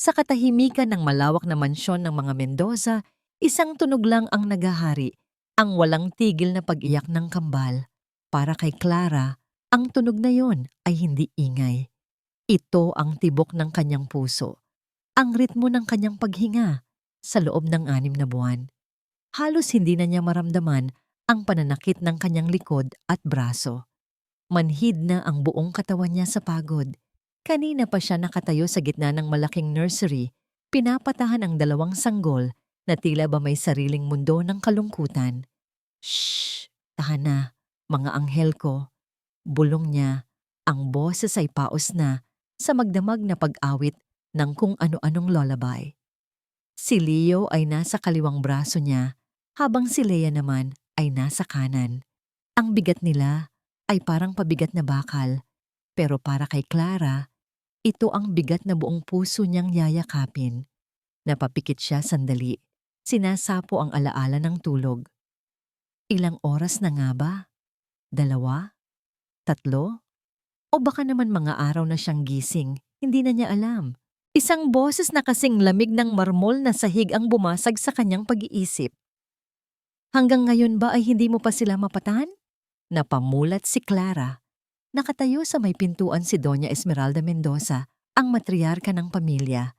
Sa katahimikan ng malawak na mansyon ng mga Mendoza, isang tunog lang ang nagahari, ang walang tigil na pag-iyak ng kambal. Para kay Clara, ang tunog na yon ay hindi ingay. Ito ang tibok ng kanyang puso, ang ritmo ng kanyang paghinga sa loob ng 6 na buwan. Halos hindi na niya maramdaman ang pananakit ng kanyang likod at braso. Manhid na ang buong katawan niya sa pagod. Kanina pa siya nakatayo sa gitna ng malaking nursery, pinapatahan ang 2 sanggol na tila ba may sariling mundo ng kalungkutan. Shh! Tahan na, mga anghel ko. Bulong niya, ang boses ay paos na sa magdamag na pag-awit ng kung ano-anong lullaby. Si Leo ay nasa kaliwang braso niya, habang si Leia naman ay nasa kanan. Ang bigat nila ay parang pabigat na bakal, pero para kay Clara, ito ang bigat na buong puso niyang yayakapin. Napapikit siya sandali. Sinasapo ang alaala ng tulog. Ilang oras na nga ba? 2? 3? O baka naman mga araw na siyang gising, hindi na niya alam. Isang boses na kasing lamig ng marmol na sahig ang bumasag sa kanyang pag-iisip. Hanggang ngayon ba ay hindi mo pa sila mapatan? Napamulat si Clara. Nakatayo sa may pintuan si Doña Esmeralda Mendoza, ang matriarka ng pamilya.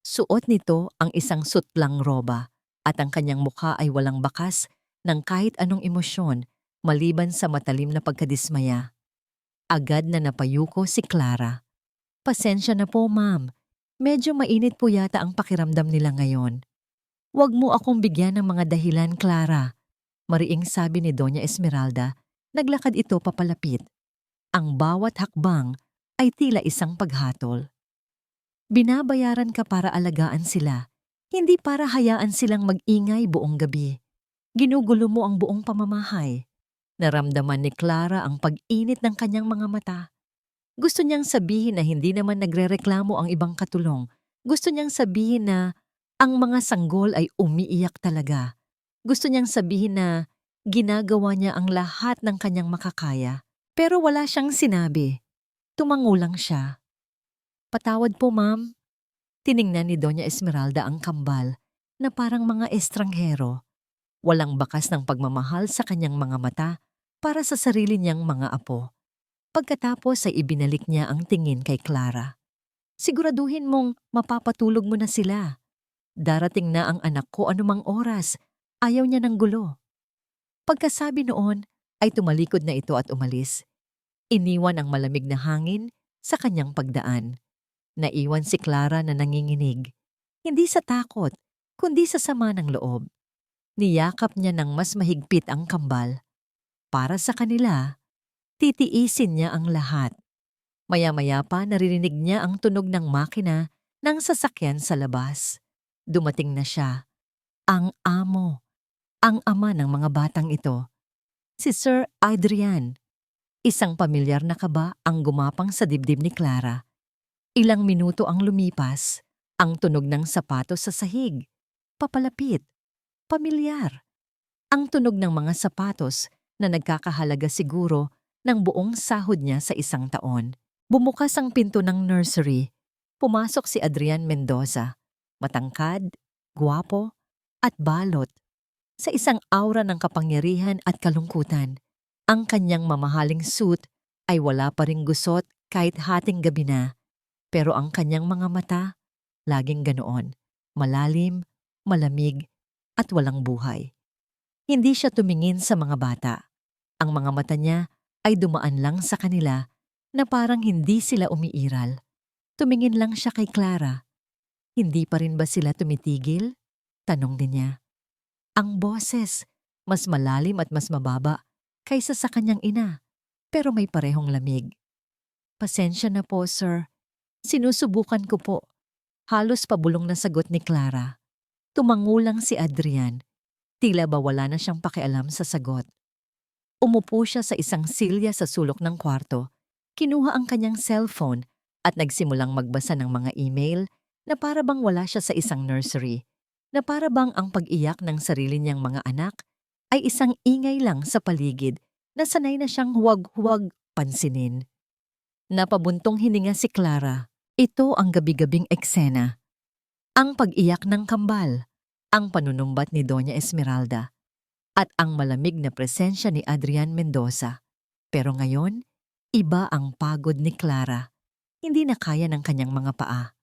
Suot nito ang isang sutlang roba at ang kanyang mukha ay walang bakas ng kahit anong emosyon maliban sa matalim na pagkadismaya. Agad na napayuko si Clara. Pasensya na po, ma'am. Medyo mainit po yata ang pakiramdam nila ngayon. Huwag mo akong bigyan ng mga dahilan, Clara. Mariing sabi ni Doña Esmeralda, naglakad ito papalapit. Ang bawat hakbang ay tila isang paghatol. Binabayaran ka para alagaan sila, hindi para hayaan silang mag-ingay buong gabi. Ginugulo mo ang buong pamamahay. Naramdaman ni Clara ang pag-init ng kanyang mga mata. Gusto niyang sabihin na hindi naman nagrereklamo ang ibang katulong. Gusto niyang sabihin na ang mga sanggol ay umiiyak talaga. Gusto niyang sabihin na ginagawa niya ang lahat ng kanyang makakaya. Pero wala siyang sinabi. Tumango lang siya. Patawad po, ma'am. Tiningnan ni Doña Esmeralda ang kambal na parang mga estranghero. Walang bakas ng pagmamahal sa kanyang mga mata para sa sarili niyang mga apo. Pagkatapos ay ibinalik niya ang tingin kay Clara. Siguraduhin mong mapapatulog mo na sila. Darating na ang anak ko anumang oras. Ayaw niya ng gulo. Pagkasabi noon ay tumalikod na ito at umalis. Iniwan ang malamig na hangin sa kanyang pagdaan. Naiwan si Clara na nanginginig. Hindi sa takot, kundi sa sama ng loob. Niyakap niya ng mas mahigpit ang kambal. Para sa kanila, titiisin niya ang lahat. Maya-maya pa naririnig niya ang tunog ng makina ng sasakyan sa labas. Dumating na siya. Ang amo, ang ama ng mga batang ito. Si Sir Adrian. Isang pamilyar na kaba ang gumapang sa dibdib ni Clara. Ilang minuto ang lumipas, ang tunog ng sapatos sa sahig. Papalapit. Pamilyar. Ang tunog ng mga sapatos na nagkakahalaga siguro ng buong sahod niya sa 1 taon. Bumukas ang pinto ng nursery. Pumasok si Adrian Mendoza. Matangkad, gwapo, at balot. Sa isang aura ng kapangyarihan at kalungkutan. Ang kanyang mamahaling suit ay wala pa ring gusot kahit hating gabi na. Pero ang kanyang mga mata, laging ganoon. Malalim, malamig, at walang buhay. Hindi siya tumingin sa mga bata. Ang mga mata niya ay dumaan lang sa kanila na parang hindi sila umiiral. Tumingin lang siya kay Clara. Hindi pa rin ba sila tumitigil? Tanong din niya. Ang boses, mas malalim at mas mababa kaysa sa kanyang ina, pero may parehong lamig. Pasensya na po, sir. Sinusubukan ko po. Halos pabulong na sagot ni Clara. Tumango lang si Adrian. Tila ba wala na siyang pakialam sa sagot. Umupo siya sa isang silya sa sulok ng kwarto. Kinuha ang kanyang cellphone at nagsimulang magbasa ng mga email na para bang wala siya sa isang nursery. Na para bang ang pag-iyak ng sarili niyang mga anak ay isang ingay lang sa paligid na sanay na siyang huwag-huwag pansinin. Napabuntong hininga si Clara. Ito ang gabi-gabing eksena. Ang pag-iyak ng kambal, ang panunumbat ni Doña Esmeralda, at ang malamig na presensya ni Adrian Mendoza. Pero ngayon, iba ang pagod ni Clara. Hindi na kaya ng kanyang mga paa.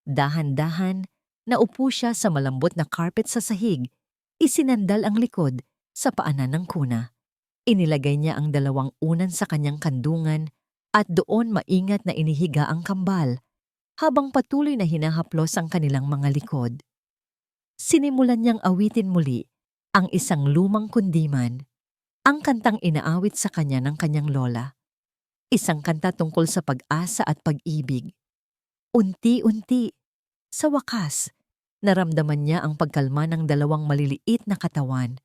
Dahan-dahan, naupo siya sa malambot na carpet sa sahig. Isinandal ang likod sa paanan ng kuna. Inilagay niya ang dalawang unan sa kanyang kandungan at doon maingat na inihiga ang kambal habang patuloy na hinahaplos ang kanilang mga likod. Sinimulan niyang awitin muli ang isang lumang kundiman, ang kantang inaawit sa kanya ng kanyang lola. Isang kanta tungkol sa pag-asa at pag-ibig. Unti-unti, sa wakas, naramdaman niya ang pagkalma ng dalawang maliliit na katawan.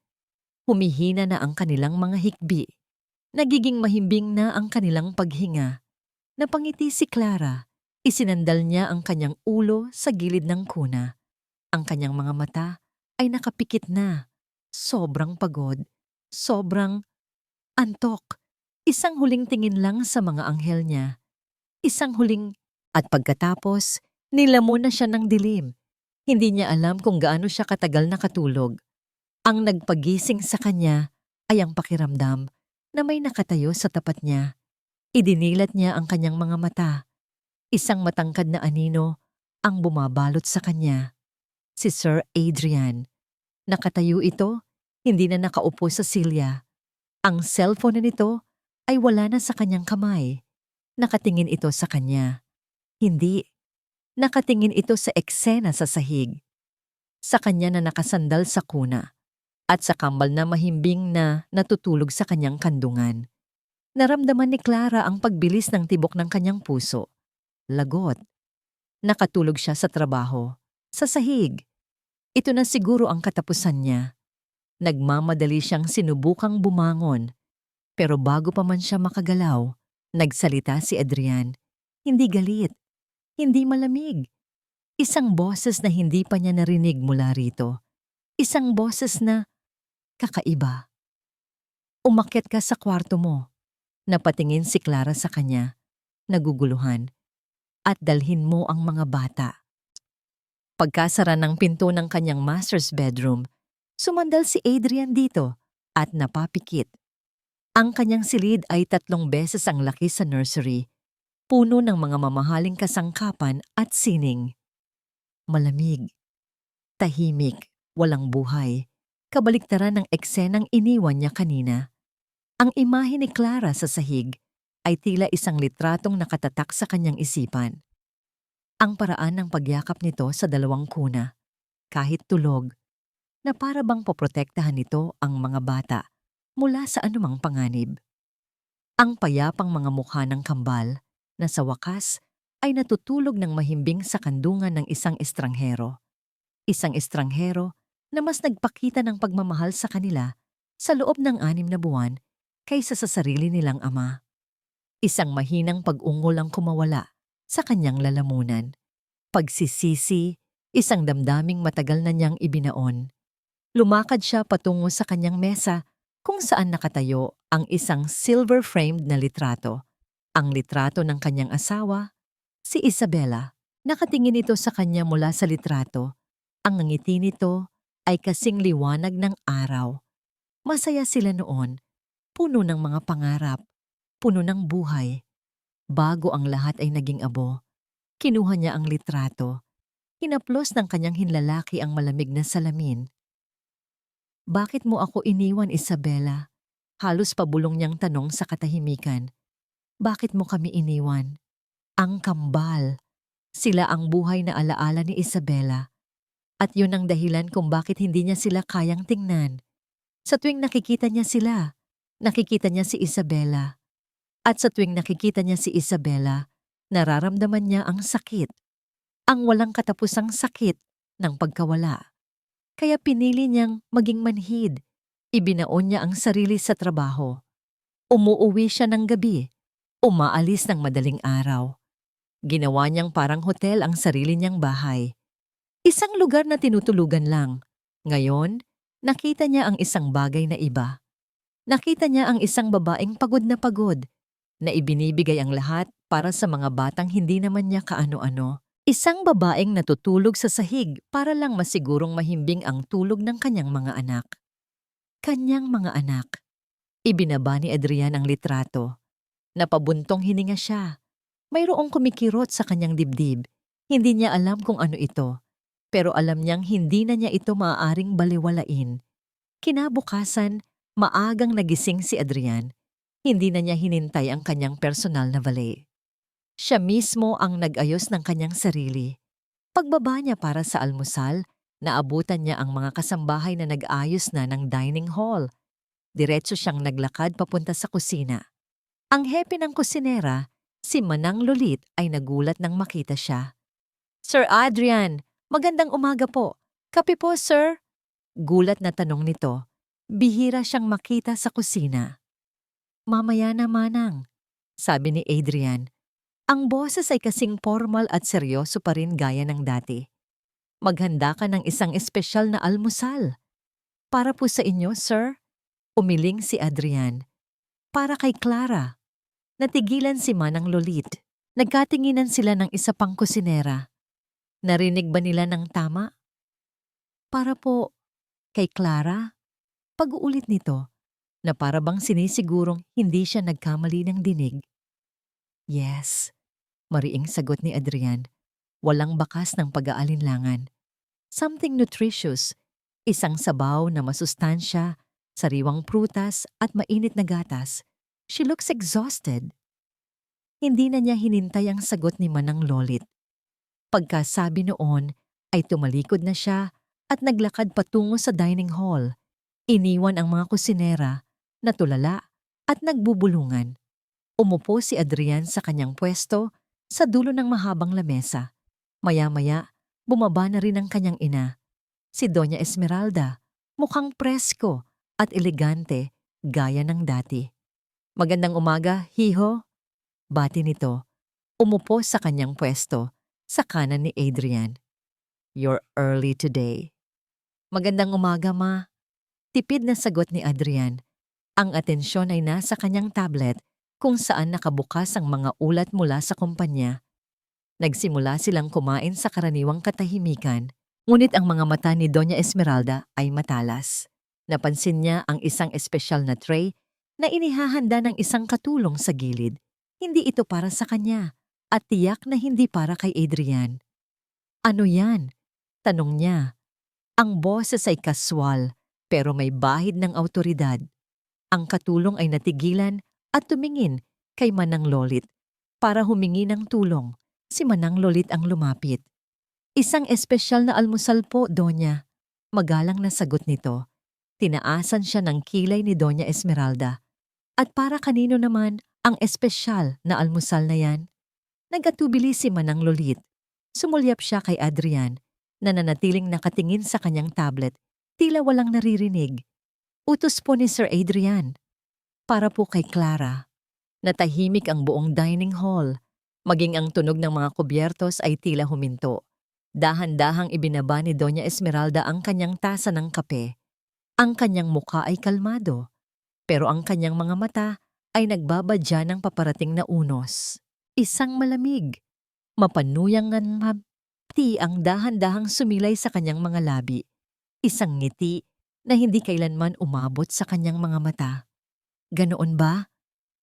Humihina na ang kanilang mga hikbi. Nagiging mahimbing na ang kanilang paghinga. Napangiti si Clara. Isinandal niya ang kanyang ulo sa gilid ng kuna. Ang kanyang mga mata ay nakapikit na. Sobrang pagod. Sobrang antok. Isang huling tingin lang sa mga anghel niya. Isang huling at pagkatapos, nilamon na siya ng dilim. Hindi niya alam kung gaano siya katagal nakatulog. Ang nagpagising sa kanya ay ang pakiramdam na may nakatayo sa tapat niya. Idinilat niya ang kanyang mga mata. Isang matangkad na anino ang bumabalot sa kanya. Si Sir Adrian. Nakatayo ito, hindi na nakaupo sa silya. Ang cellphone na nito ay wala na sa kanyang kamay. Nakatingin ito sa kanya. Hindi. Nakatingin ito sa eksena sa sahig. Sa kanya na nakasandal sa kuna. At sa kambal na mahimbing na natutulog sa kanyang kandungan. Naramdaman ni Clara ang pagbilis ng tibok ng kanyang puso. Lagot. Nakatulog siya sa trabaho. Sa sahig. Ito na siguro ang katapusan niya. Nagmamadali siyang sinubukang bumangon. Pero bago pa man siya makagalaw, nagsalita si Adrian. Hindi galit. Hindi malamig. Isang boses na hindi pa niya narinig mula rito. Isang boses na kakaiba. Umakyat ka sa kwarto mo. Napatingin si Clara sa kanya, naguguluhan, at dalhin mo ang mga bata. Pagkasara ng pinto ng kanyang master's bedroom, sumandal si Adrian dito at napapikit. Ang kanyang silid ay 3 beses ang laki sa nursery, puno ng mga mamahaling kasangkapan at sining. Malamig, tahimik, walang buhay, kabaliktaran ng eksenang iniwan niya kanina. Ang imahe ni Clara sa sahig ay tila isang litratong nakatatak sa kanyang isipan. Ang paraan ng pagyakap nito sa dalawang kuna, kahit tulog, na para bang poprotektahan nito ang mga bata mula sa anumang panganib. Ang payapang mga mukha ng kambal na sa wakas ay natutulog ng mahimbing sa kandungan ng isang estranghero. Isang estranghero na mas nagpakita ng pagmamahal sa kanila sa loob ng 6 na buwan kaysa sa sarili nilang ama. Isang mahinang pag-ungol ang kumawala sa kanyang lalamunan. Pagsisisi, isang damdaming matagal na niyang ibinaon. Lumakad siya patungo sa kanyang mesa kung saan nakatayo ang isang silver-framed na litrato. Ang litrato ng kanyang asawa, si Isabela. Nakatingin ito sa kanya mula sa litrato. Ang ngiti nito ay kasing liwanag ng araw. Masaya sila noon, puno ng mga pangarap, puno ng buhay. Bago ang lahat ay naging abo, kinuha niya ang litrato. Hinaplos ng kanyang hinlalaki ang malamig na salamin. Bakit mo ako iniwan, Isabela? Halos pabulong niyang tanong sa katahimikan. Bakit mo kami iniwan? Ang kambal. Sila ang buhay na alaala ni Isabela. At yun ang dahilan kung bakit hindi niya sila kayang tingnan. Sa tuwing nakikita niya sila, nakikita niya si Isabela. At sa tuwing nakikita niya si Isabela, nararamdaman niya ang sakit. Ang walang katapusang sakit ng pagkawala. Kaya pinili niyang maging manhid. Ibinaon niya ang sarili sa trabaho. Umuuwi siya ng gabi. Umaalis ng madaling araw. Ginawa niyang parang hotel ang sarili niyang bahay. Isang lugar na tinutulugan lang. Ngayon, nakita niya ang isang bagay na iba. Nakita niya ang isang babaeng pagod na ibinibigay ang lahat para sa mga batang hindi naman niya kaano-ano. Isang babaeng natutulog sa sahig para lang masigurong mahimbing ang tulog ng kanyang mga anak. Kanyang mga anak. Ibinaba ni Adrian ang litrato. Napabuntong hininga siya. Mayroong kumikirot sa kanyang dibdib. Hindi niya alam kung ano ito. Pero alam niyang hindi na niya ito maaaring baliwalain. Kinabukasan, maagang nagising si Adrian. Hindi na niya hinintay ang kanyang personal na valet. Siya mismo ang nag-ayos ng kanyang sarili. Pagbaba niya para sa almusal, naabutan niya ang mga kasambahay na nag-ayos na ng dining hall. Diretso siyang naglakad papunta sa kusina. Ang hepe ng kusinera, si Manang Lolit ay nagulat nang makita siya. "Sir Adrian, magandang umaga po. Kape po, sir?" Gulat na tanong nito. Bihira siyang makita sa kusina. "Mamaya na, Manang," sabi ni Adrian. Ang boses ay kasing formal at seryoso pa rin gaya ng dati. "Maghanda ka ng isang espesyal na almusal." "Para po sa inyo, sir?" Umiling si Adrian. "Para kay Clara." Natigilan si Manang Lolit. Nagkatinginan sila ng isa pang kusinera. Narinig ba nila ng tama? "Para po kay Clara?" Pag-uulit nito, na para bang sinisigurong hindi siya nagkamali ng dinig. "Yes," mariing sagot ni Adrian. Walang bakas ng pag-aalinlangan. "Something nutritious, isang sabaw na masustansya, sariwang prutas at mainit na gatas." She looks exhausted. Hindi na niya hinintay ang sagot ni Manang Lolit. Pagkasabi noon, ay tumalikod na siya at naglakad patungo sa dining hall. Iniwan ang mga kusinera, natulala at nagbubulungan. Umupo si Adrian sa kanyang pwesto sa dulo ng mahabang lamesa. Maya-maya, bumaba na rin ang kanyang ina. Si Doña Esmeralda, mukhang presko at elegante gaya ng dati. "Magandang umaga, hiho." Bati nito. Umupo sa kanyang pwesto sa kanan ni Adrian. "You're early today." "Magandang umaga, ma." Tipid na sagot ni Adrian. Ang atensyon ay nasa kanyang tablet kung saan nakabukas ang mga ulat mula sa kumpanya. Nagsimula silang kumain sa karaniwang katahimikan, ngunit ang mga mata ni Doña Esmeralda ay matalas. Napansin niya ang isang espesyal na tray na inihahanda ng isang katulong sa gilid. Hindi ito para sa kanya at tiyak na hindi para kay Adrian. "Ano yan?" tanong niya. Ang boses ay kaswal pero may bahid ng awtoridad. Ang katulong ay natigilan at tumingin kay Manang Lolit para humingi ng tulong. Si Manang Lolit ang lumapit. "Isang espesyal na almusal po, Donya." Magalang na sagot nito. Tinaasan siya ng kilay ni Doña Esmeralda. "At para kanino naman ang espesyal na almusal na yan?" Nagatubili si Manang Lolit. Sumulyap siya kay Adrian na nanatiling nakatingin sa kanyang tablet, tila walang naririnig. "Utos po ni Sir Adrian. Para po kay Clara." Natahimik ang buong dining hall. Maging ang tunog ng mga kubyertos ay tila huminto. Dahan-dahang ibinaba ni Doña Esmeralda ang kanyang tasa ng kape. Ang kanyang muka ay kalmado, pero ang kanyang mga mata ay nagbabadya ng paparating na unos. Isang malamig, mapanuyang ngiti ang dahan-dahang sumilay sa kanyang mga labi. Isang ngiti na hindi kailanman umabot sa kanyang mga mata. "Ganoon ba?"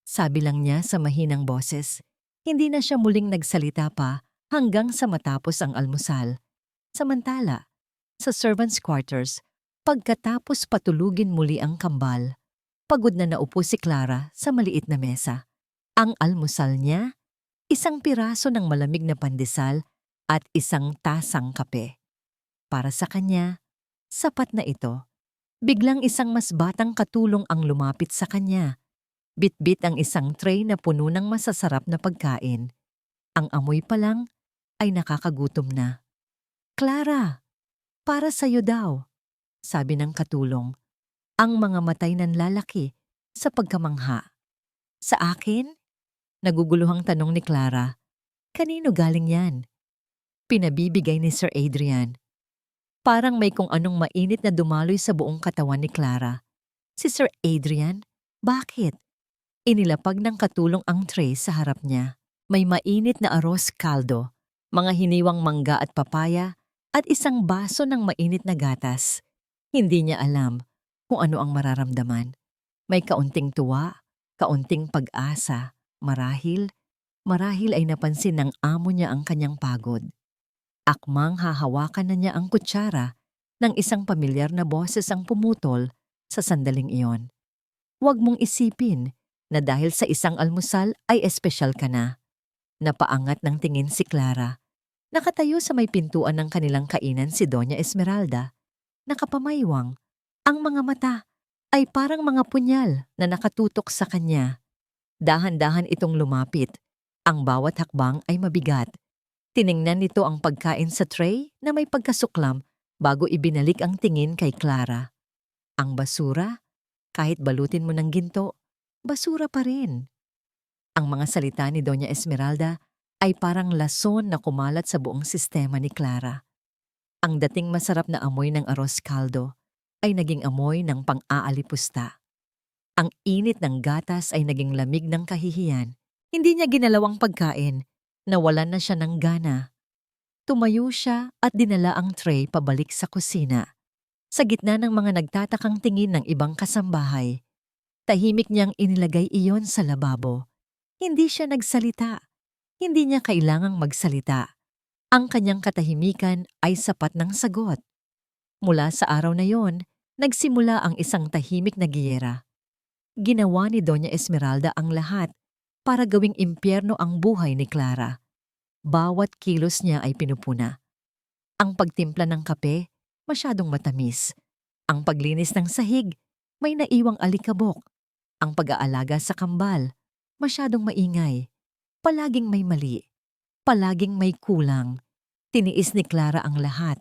sabi lang niya sa mahinang boses. Hindi na siya muling nagsalita pa hanggang sa matapos ang almusal. Samantala, sa servants' quarters, pagkatapos patulugin muli ang kambal, pagod na naupo si Clara sa maliit na mesa. Ang almusal niya, isang piraso ng malamig na pandesal at isang tasang kape. Para sa kanya, sapat na ito. Biglang isang mas batang katulong ang lumapit sa kanya. Bitbit ang isang tray na puno ng masasarap na pagkain. Ang amoy pa lang ay nakakagutom na. "Clara, para sa'yo daw," sabi ng katulong. Ang mga matay nanlalaki sa pagkamangha. "Sa akin?" Naguguluhang tanong ni Clara. "Kanino galing yan?" Pinabibigay ni Sir Adrian. Parang may kung anong mainit na dumaloy sa buong katawan ni Clara. Si Sir Adrian? Bakit? Inilapag ng katulong ang tray sa harap niya. May mainit na arroz caldo, mga hiniwang mangga at papaya, at isang baso ng mainit na gatas. Hindi niya alam kung ano ang mararamdaman. May kaunting tuwa, kaunting pag-asa, marahil ay napansin ng amo niya ang kanyang pagod. Akmang hahawakan na niya ang kutsara nang isang pamilyar na boses ang pumutol sa sandaling iyon. Huwag mong isipin na dahil sa isang almusal ay espesyal ka na. Napaangat ng tingin si Clara. Nakatayo sa may pintuan ng kanilang kainan si Doña Esmeralda. Nakapamaywang. Ang mga mata ay parang mga punyal na nakatutok sa kanya. Dahan-dahan itong lumapit. Ang bawat hakbang ay mabigat. Tiningnan nito ang pagkain sa tray na may pagkasuklam bago ibinalik ang tingin kay Clara. Ang basura, kahit balutin mo ng ginto, basura pa rin. Ang mga salita ni Doña Esmeralda ay parang lason na kumalat sa buong sistema ni Clara. Ang dating masarap na amoy ng arroz caldo ay naging amoy ng pang-aalipusta. Ang init ng gatas ay naging lamig ng kahihiyan. Hindi niya ginalawang pagkain. Nawalan na siya ng gana. Tumayo siya at dinala ang tray pabalik sa kusina. Sa gitna ng mga nagtatakang tingin ng ibang kasambahay, tahimik niyang inilagay iyon sa lababo. Hindi siya nagsalita. Hindi niya kailangang magsalita. Ang kanyang katahimikan ay sapat ng sagot. Mula sa araw na yon, nagsimula ang isang tahimik na giyera. Ginawa ni Doña Esmeralda ang lahat para gawing impyerno ang buhay ni Clara. Bawat kilos niya ay pinupuna. Ang pagtimpla ng kape, masyadong matamis. Ang paglinis ng sahig, may naiwang alikabok. Ang pag-aalaga sa kambal, masyadong maingay. Palaging may mali. Palaging may kulang. Tiniis ni Clara ang lahat.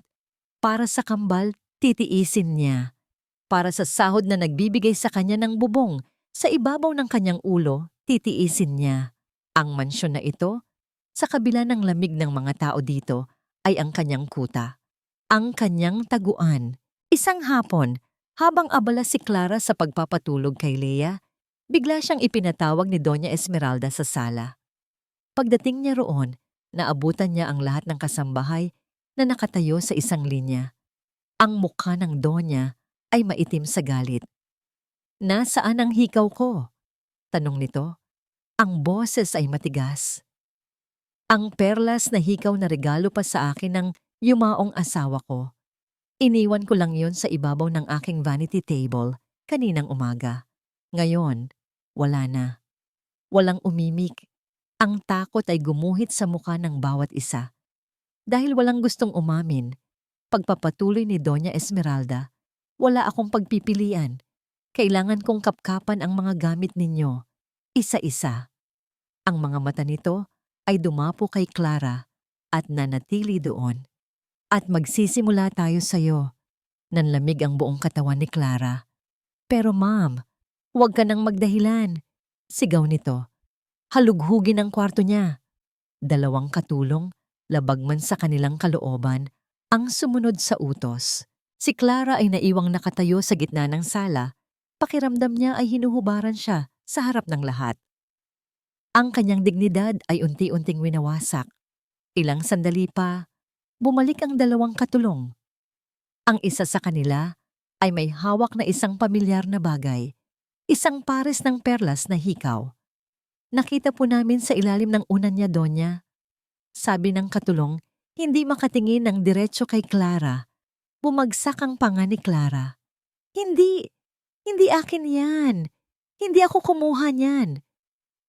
Para sa kambal, titiisin niya. Para sa sahod na nagbibigay sa kanya ng bubong, sa ibabaw ng kanyang ulo, titiisin niya. Ang mansyon na ito, sa kabila ng lamig ng mga tao dito, ay ang kanyang kuta. Ang kanyang taguan. Isang hapon, habang abala si Clara sa pagpapatulog kay Lea, bigla siyang ipinatawag ni Doña Esmeralda sa sala. Pagdating niya roon, naabutan niya ang lahat ng kasambahay na nakatayo sa isang linya. Ang mukha ng Donya ay maitim sa galit. "Nasaan ang hikaw ko?" tanong nito. Ang boses ay matigas. "Ang perlas na hikaw na regalo pa sa akin ng yumaong asawa ko. Iniwan ko lang yon sa ibabaw ng aking vanity table kaninang umaga. Ngayon, wala na." Walang umimik. Ang takot ay gumuhit sa mukha ng bawat isa. Dahil walang gustong umamin, pagpapatuloy ni Doña Esmeralda, "Wala akong pagpipilian. Kailangan kong kapkapan ang mga gamit ninyo, isa-isa." Ang mga mata nito ay dumapo kay Clara at nanatili doon. "At magsisimula tayo sa'yo." Nanlamig ang buong katawan ni Clara. "Pero ma'am, huwag ka nang magdahilan." Sigaw nito. Halughugin ang kwarto niya. Dalawang katulong, labag man sa kanilang kalooban, ang sumunod sa utos. Si Clara ay naiwang nakatayo sa gitna ng sala. Pakiramdam niya ay hinuhubaran siya sa harap ng lahat. Ang kanyang dignidad ay unti-unting winawasak. Ilang sandali pa, bumalik ang dalawang katulong. Ang isa sa kanila ay may hawak na isang pamilyar na bagay, isang pares ng perlas na hikaw. "Nakita po namin sa ilalim ng unan niya, Donya." Sabi ng katulong, hindi makatingin ng diretso kay Clara. Bumagsak ang panga ni Clara. Hindi akin yan. Hindi ako kumuha niyan."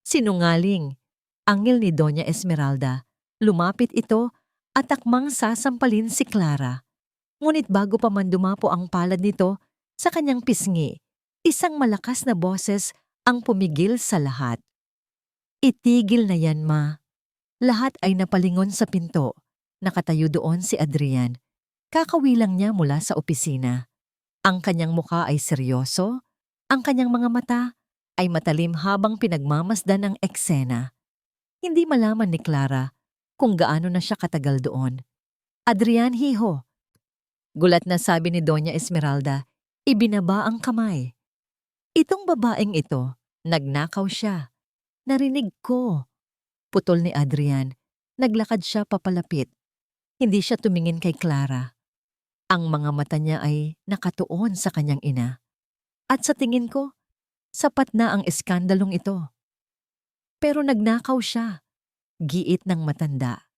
Sinungaling. Angil ni Doña Esmeralda. Lumapit ito at akmang sasampalin si Clara. Ngunit bago pa man dumapo ang palad nito sa kanyang pisngi, isang malakas na boses ang pumigil sa lahat. "Itigil na yan, ma." Lahat ay napalingon sa pinto. Nakatayo doon si Adrian. Kakawilang niya mula sa opisina. Ang kanyang mukha ay seryoso, ang kanyang mga mata ay matalim habang pinagmamasdan ang eksena. Hindi malaman ni Clara kung gaano na siya katagal doon. "Adrian, hiho." Gulat na sabi ni Doña Esmeralda, ibinaba ang kamay. "Itong babaeng ito, nagnakaw siya. Narinig ko." Putol ni Adrian. Naglakad siya papalapit. Hindi siya tumingin kay Clara. Ang mga mata niya ay nakatuon sa kanyang ina. At sa tingin ko, sapat na ang eskandalong ito. Pero nagnakaw siya. Giit ng matanda.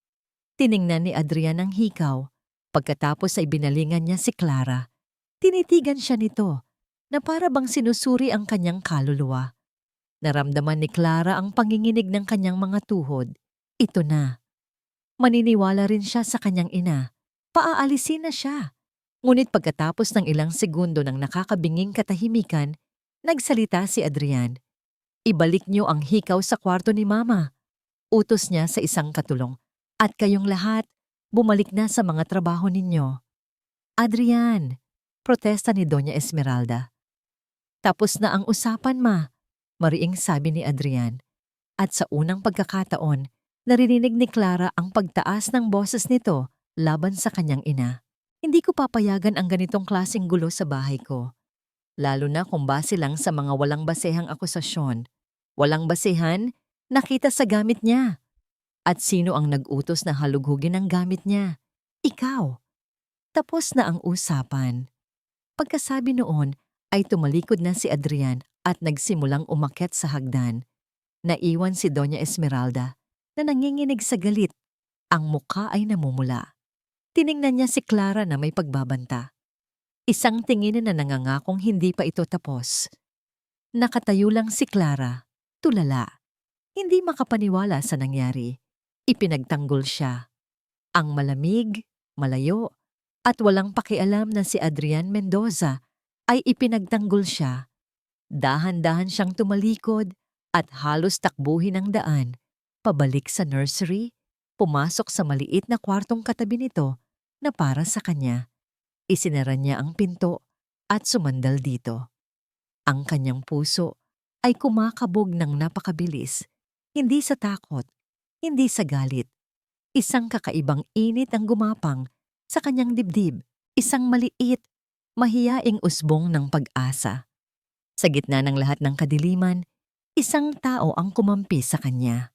Tiningnan ni Adrian ang hikaw. Pagkatapos ay binalingan niya si Clara. Tinitigan siya nito na para bang sinusuri ang kanyang kaluluwa. Naramdaman ni Clara ang panginginig ng kanyang mga tuhod. Ito na. Maniniwala rin siya sa kanyang ina. Paaalisin na siya. Ngunit pagkatapos ng ilang segundo ng nakakabinging katahimikan, nagsalita si Adrian. Ibalik niyo ang hikaw sa kwarto ni Mama. Utos niya sa isang katulong. At kayong lahat, bumalik na sa mga trabaho ninyo. Adrian, protesta ni Doña Esmeralda. Tapos na ang usapan, Ma, mariing sabi ni Adrian. At sa unang pagkakataon, narinig ni Clara ang pagtaas ng boses nito laban sa kanyang ina. Hindi ko papayagan ang ganitong klaseng gulo sa bahay ko. Lalo na kung base lang sa mga walang basehang akusasyon. Walang basehan, nakita sa gamit niya. At sino ang nag-utos na halughugin ang gamit niya? Ikaw. Tapos na ang usapan. Pagkasabi noon ay tumalikod na si Adrian at nagsimulang umakyat sa hagdan. Naiwan si Doña Esmeralda na nanginginig sa galit. Ang mukha ay namumula. Tiningnan niya si Clara na may pagbabanta. Isang tingin na nangangakong hindi pa ito tapos. Nakatayo lang si Clara, tulala. Hindi makapaniwala sa nangyari. Ipinagtanggol siya. Ang malamig, malayo, at walang pakialam na si Adrian Mendoza ay ipinagtanggol siya. Dahan-dahan siyang tumalikod at halos takbuhin ang daan, pabalik sa nursery, pumasok sa maliit na kwartong katabi nito na para sa kanya. Isinara niya ang pinto at sumandal dito. Ang kanyang puso ay kumakabog ng napakabilis, hindi sa takot, hindi sa galit. Isang kakaibang init ang gumapang sa kanyang dibdib, isang maliit, mahiyaing usbong ng pag-asa. Sa gitna ng lahat ng kadiliman, isang tao ang kumampi sa kanya.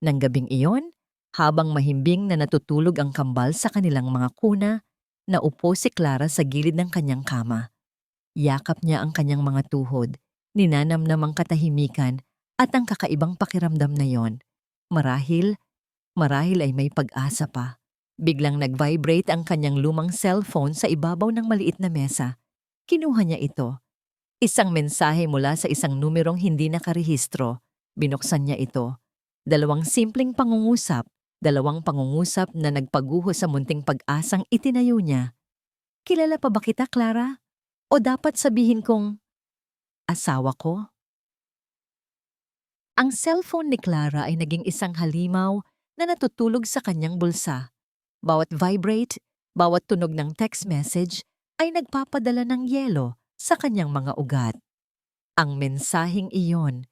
Nang gabing iyon, habang mahimbing na natutulog ang kambal sa kanilang mga kuna, naupo si Clara sa gilid ng kanyang kama. Yakap niya ang kanyang mga tuhod, ninanamnam ang katahimikan at ang kakaibang pakiramdam na yon. Marahil ay may pag-asa pa. Biglang nag-vibrate ang kanyang lumang cellphone sa ibabaw ng maliit na mesa. Kinuha niya ito. Isang mensahe mula sa isang numerong hindi nakarehistro. Binuksan niya ito. Dalawang pangungusap na nagpaguho sa munting pag-asang itinayo niya. Kilala pa ba kita, Clara? O dapat sabihin kong, asawa ko? Ang cellphone ni Clara ay naging isang halimaw na natutulog sa kanyang bulsa. Bawat vibrate, bawat tunog ng text message ay nagpapadala ng yelo sa kanyang mga ugat. Ang mensaheng iyon,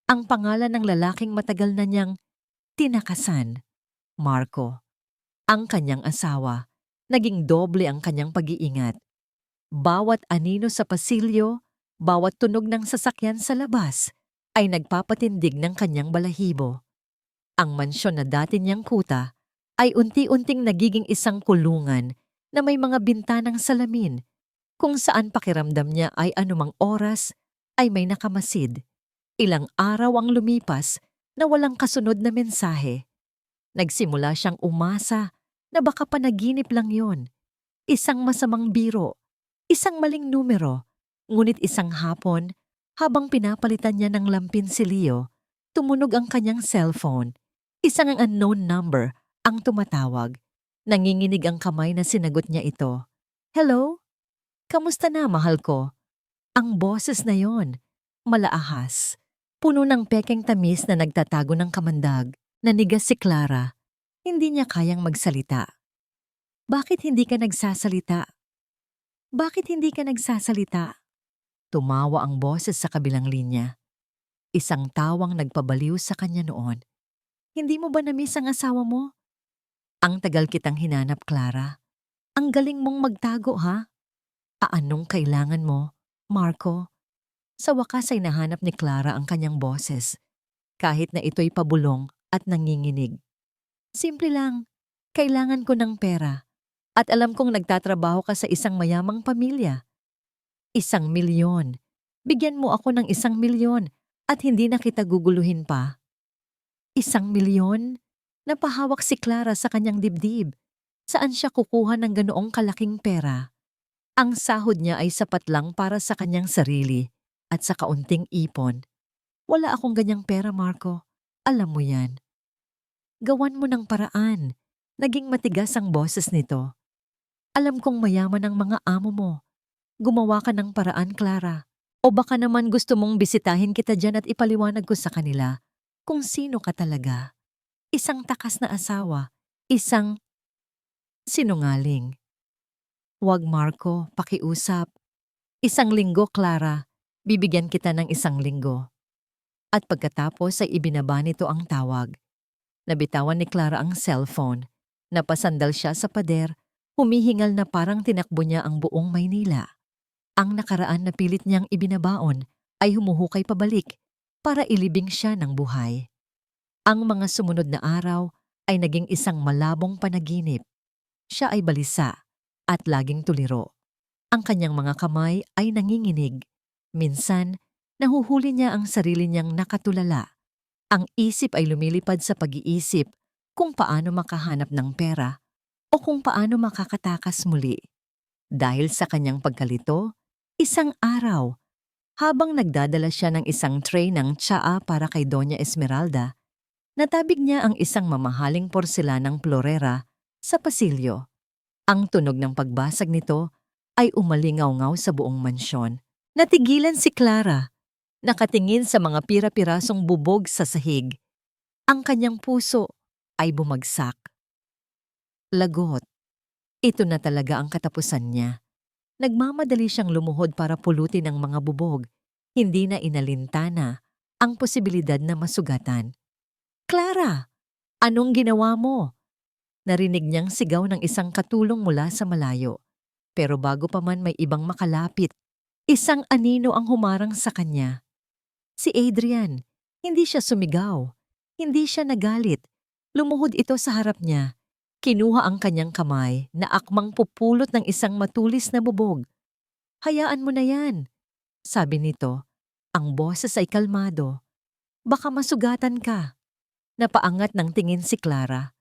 ang pangalan ng lalaking matagal na niyang tinakasan, Marco. Ang kanyang asawa, naging doble ang kanyang pag-iingat. Bawat anino sa pasilyo, bawat tunog ng sasakyan sa labas, ay nagpapatindig ng kanyang balahibo. Ang mansyon na dati niyang kuta ay unti-unting nagiging isang kulungan na may mga bintanang salamin kung saan pakiramdam niya ay anumang oras ay may nakamasid. Ilang araw ang lumipas na walang kasunod na mensahe. Nagsimula siyang umasa na baka panaginip lang yon. Isang masamang biro, isang maling numero, ngunit isang hapon, habang pinapalitan niya ng lampin si Leo, tumunog ang kanyang cellphone. Isang unknown number ang tumatawag. Nanginginig ang kamay na sinagot niya ito. Hello? Kamusta na, mahal ko? Ang boses na yon, malaahas, puno ng pekeng tamis na nagtatago ng kamandag. Nanigas si Clara. Hindi niya kayang magsalita. Bakit hindi ka nagsasalita? Bakit hindi ka nagsasalita? Tumawa ang boses sa kabilang linya. Isang tawang nagpabaliw sa kanya noon. Hindi mo ba na-miss ang asawa mo? Ang tagal kitang hinanap, Clara. Ang galing mong magtago, ha? Anong kailangan mo, Marco? Sa wakas ay nahanap ni Clara ang kanyang boses, kahit na ito'y pabulong at nanginginig. Simple lang, kailangan ko ng pera. At alam kong nagtatrabaho ka sa isang mayamang pamilya. 1 milyon. Bigyan mo ako ng 1 milyon at hindi na kita guguluhin pa. 1 milyon? Napahawak si Clara sa kanyang dibdib. Saan siya kukuha ng ganoong kalaking pera? Ang sahod niya ay sapat lang para sa kanyang sarili at sa kaunting ipon. Wala akong ganyang pera, Marco. Alam mo yan. Gawan mo ng paraan. Naging matigas ang boses nito. Alam kong mayaman ang mga amo mo. Gumawa ka ng paraan, Clara. O baka naman gusto mong bisitahin kita dyan at ipaliwanag ko sa kanila kung sino ka talaga. Isang takas na asawa. Isang sinungaling. Wag, Marco, pakiusap. 1 linggo, Clara. Bibigyan kita ng 1 linggo. At pagkatapos ay ibinaba nito ang tawag. Nabitawan ni Clara ang cellphone. Napasandal siya sa pader, humihingal na parang tinakbo niya ang buong Maynila. Ang nakaraan na pilit niyang ibinabaon ay humuhukay pabalik para ilibing siya ng buhay. Ang mga sumunod na araw ay naging isang malabong panaginip. Siya ay balisa at laging tuliro. Ang kanyang mga kamay ay nanginginig. Minsan, nahuhuli niya ang sarili niyang nakatulala. Ang isip ay lumilipad sa pag-iisip kung paano makahanap ng pera o kung paano makakatakas muli. Dahil sa kanyang pagkalito, isang araw, habang nagdadala siya ng isang tray ng tsaa para kay Doña Esmeralda, natabig niya ang isang mamahaling porselanang plorera sa pasilyo. Ang tunog ng pagbasag nito ay umalingaw-ngaw sa buong mansyon. Natigilan si Clara, nakatingin sa mga pira-pirasong bubog sa sahig. Ang kanyang puso ay bumagsak. Lagot. Ito na talaga ang katapusan niya. Nagmamadali siyang lumuhod para pulutin ang mga bubog. Hindi na inalintana ang posibilidad na masugatan. Clara! Anong ginawa mo? Narinig niyang sigaw ng isang katulong mula sa malayo. Pero bago pa man may ibang makalapit, isang anino ang humarang sa kanya. Si Adrian. Hindi siya sumigaw. Hindi siya nagalit. Lumuhod ito sa harap niya. Kinuha ang kanyang kamay na akmang pupulot ng isang matulis na bubog. Hayaan mo na yan, sabi nito. Ang boses ay kalmado. Baka masugatan ka. Napaangat ng tingin si Clara.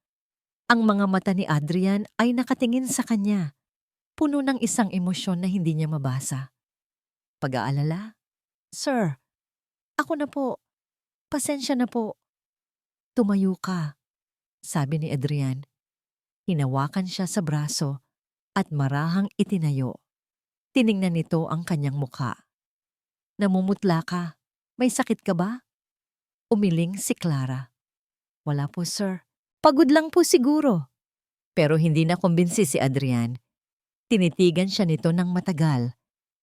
Ang mga mata ni Adrian ay nakatingin sa kanya. Puno ng isang emosyon na hindi niya mabasa. Pag-aalala? Sir, ako na po. Pasensya na po. Tumayo ka, sabi ni Adrian. Hinawakan siya sa braso at marahang itinayo. Tiningnan nito ang kanyang mukha. Namumutla ka. May sakit ka ba? Umiling si Clara. Wala po, sir. Pagod lang po siguro. Pero hindi na kumbinsi si Adrian. Tinitigan siya nito ng matagal.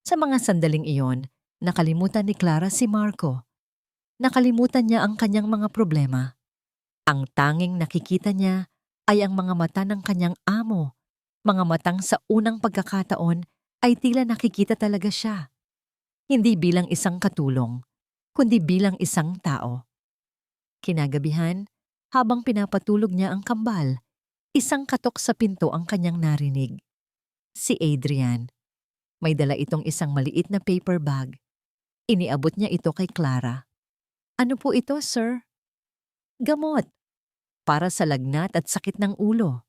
Sa mga sandaling iyon, nakalimutan ni Clara si Marco. Nakalimutan niya ang kanyang mga problema. Ang tanging nakikita niya ay ang mga mata ng kanyang amo. Mga matang sa unang pagkakataon ay tila nakikita talaga siya. Hindi bilang isang katulong, kundi bilang isang tao. Kinagabihan, habang pinapatulog niya ang kambal, isang katok sa pinto ang kanyang narinig. Si Adrian. May dala itong isang maliit na paper bag. Iniabot niya ito kay Clara. Ano po ito, sir? Gamot. Para sa lagnat at sakit ng ulo,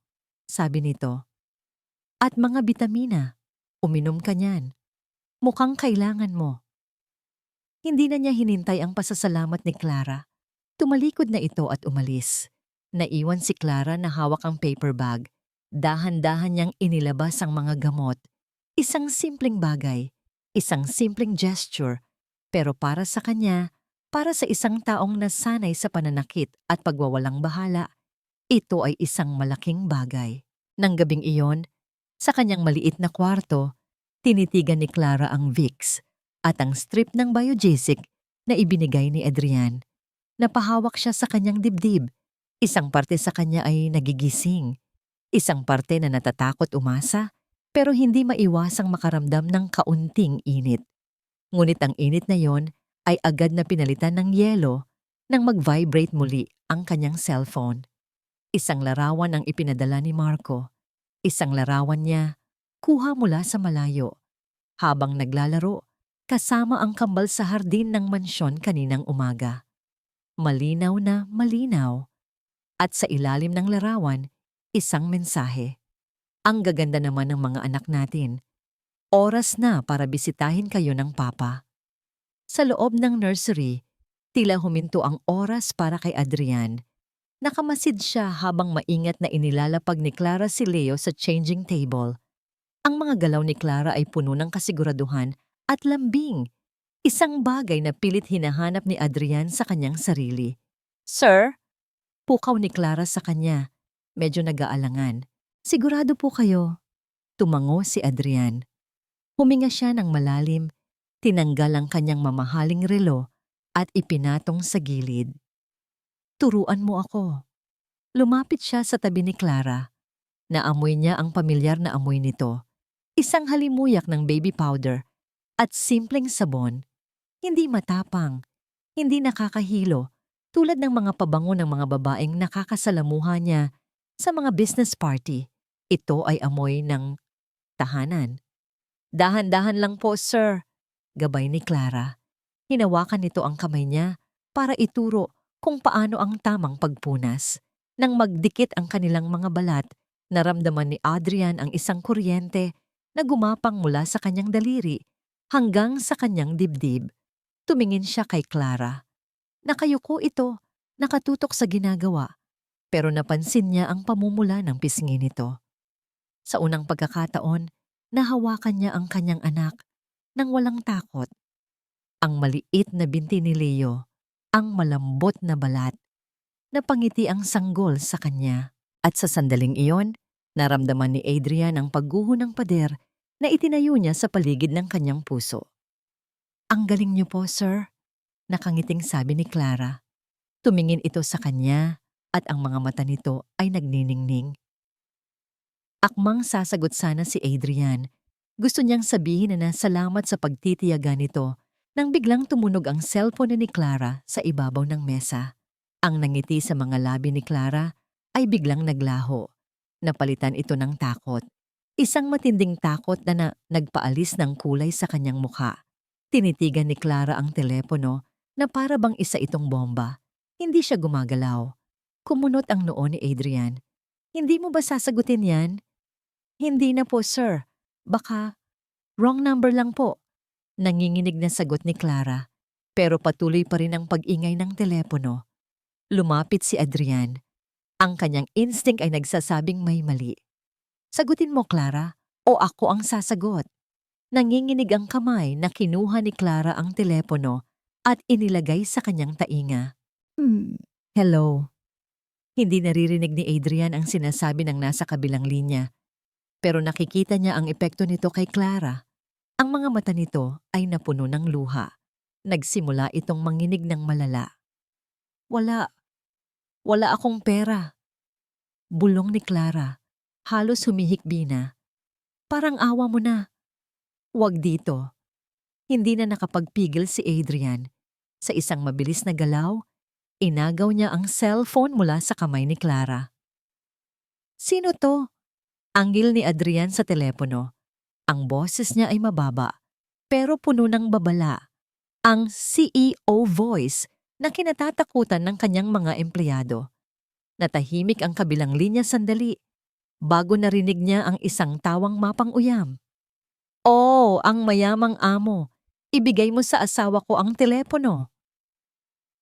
sabi nito. At mga bitamina. Uminom ka niyan. Mukhang kailangan mo. Hindi na niya hinintay ang pasasalamat ni Clara. Tumalikod na ito at umalis. Naiwan si Clara na hawak ang paper bag. Dahan-dahan niyang inilabas ang mga gamot. Isang simpleng bagay, isang simpleng gesture, pero para sa kanya, para sa isang taong nasanay sa pananakit at pagwawalang bahala, ito ay isang malaking bagay. Nang gabing iyon, sa kanyang maliit na kwarto, tinitigan ni Clara ang Vicks at ang strip ng Biogesic na ibinigay ni Adrian. Napahawak siya sa kanyang dibdib. Isang parte sa kanya ay nagigising. Isang parte na natatakot umasa, pero hindi maiwasang makaramdam ng kaunting init. Ngunit ang init na yon ay agad na pinalitan ng yelo nang mag-vibrate muli ang kanyang cellphone. Isang larawan ang ipinadala ni Marco. Isang larawan niya, kuha mula sa malayo, habang naglalaro, kasama ang kambal sa hardin ng mansyon kaninang umaga. Malinaw na malinaw. At sa ilalim ng larawan, isang mensahe. Ang gaganda naman ng mga anak natin. Oras na para bisitahin kayo ng papa. Sa loob ng nursery, tila huminto ang oras para kay Adrian. Nakamasid siya habang maingat na inilalapag ni Clara si Leo sa changing table. Ang mga galaw ni Clara ay puno ng kasiguraduhan at lambing. Isang bagay na pilit hinahanap ni Adrian sa kanyang sarili. "Sir?" Pukaw ni Clara sa kanya. Medyo nag-aalangan. "Sigurado po kayo?" Tumango si Adrian. Huminga siya ng malalim, tinanggal ang kanyang mamahaling relo at ipinatong sa gilid. "Turuan mo ako." Lumapit siya sa tabi ni Clara. Naamoy niya ang pamilyar na amoy nito. Isang halimuyak ng baby powder at simpleng sabon. Hindi matapang, hindi nakakahilo, tulad ng mga pabango ng mga babaeng nakakasalamuha niya sa mga business party. Ito ay amoy ng tahanan. "Dahan-dahan lang po, sir," gabay ni Clara. Hinawakan nito ang kamay niya para ituro kung paano ang tamang pagpunas. Nang magdikit ang kanilang mga balat, naramdaman ni Adrian ang isang kuryente na gumapang mula sa kanyang daliri hanggang sa kanyang dibdib. Tumingin siya kay Clara. Nakayuko ito, nakatutok sa ginagawa, pero napansin niya ang pamumula ng pisngi nito. Sa unang pagkakataon, nahawakan niya ang kanyang anak nang walang takot. Ang maliit na binti ni Leo, ang malambot na balat, napangiti ang sanggol sa kanya. At sa sandaling iyon, naramdaman ni Adrian ang pagguho ng pader na itinayo niya sa paligid ng kanyang puso. "Ang galing niyo po, sir," nakangiting sabi ni Clara. Tumingin ito sa kanya at ang mga mata nito ay nagniningning. Akmang sasagot sana si Adrian. Gusto niyang sabihin na salamat sa pagtitiyaga nito nang biglang tumunog ang cellphone ni Clara sa ibabaw ng mesa. Ang nangiti sa mga labi ni Clara ay biglang naglaho. Napalitan ito ng takot. Isang matinding takot na nagpaalis ng kulay sa kanyang mukha. Tinitigan ni Clara ang telepono na para bang isa itong bomba. Hindi siya gumagalaw. Kumunot ang noo ni Adrian. "Hindi mo ba sasagutin yan?" "Hindi na po, sir. Baka wrong number lang po." Nanginginig na sagot ni Clara. Pero patuloy pa rin ang pag-ingay ng telepono. Lumapit si Adrian. Ang kanyang instinct ay nagsasabing may mali. "Sagutin mo, Clara, o ako ang sasagot." Nanginginig ang kamay na kinuha ni Clara ang telepono at inilagay sa kanyang tainga. Hello." Hindi naririnig ni Adrian ang sinasabi ng nasa kabilang linya. Pero nakikita niya ang epekto nito kay Clara. Ang mga mata nito ay napuno ng luha. Nagsimula itong manginig ng malala. Wala akong pera." Bulong ni Clara. Halos humihikbi na. "Parang awa mo na." "Wag dito." Hindi na nakapagpigil si Adrian. Sa isang mabilis na galaw, inagaw niya ang cellphone mula sa kamay ni Clara. "Sino to?" Anggil ni Adrian sa telepono. Ang boses niya ay mababa, pero puno ng babala. Ang CEO voice na kinatatakutan ng kanyang mga empleyado. Natahimik ang kabilang linya sandali, bago narinig niya ang isang tawang mapang-uyam. "Oh, ang mayamang amo. Ibigay mo sa asawa ko ang telepono."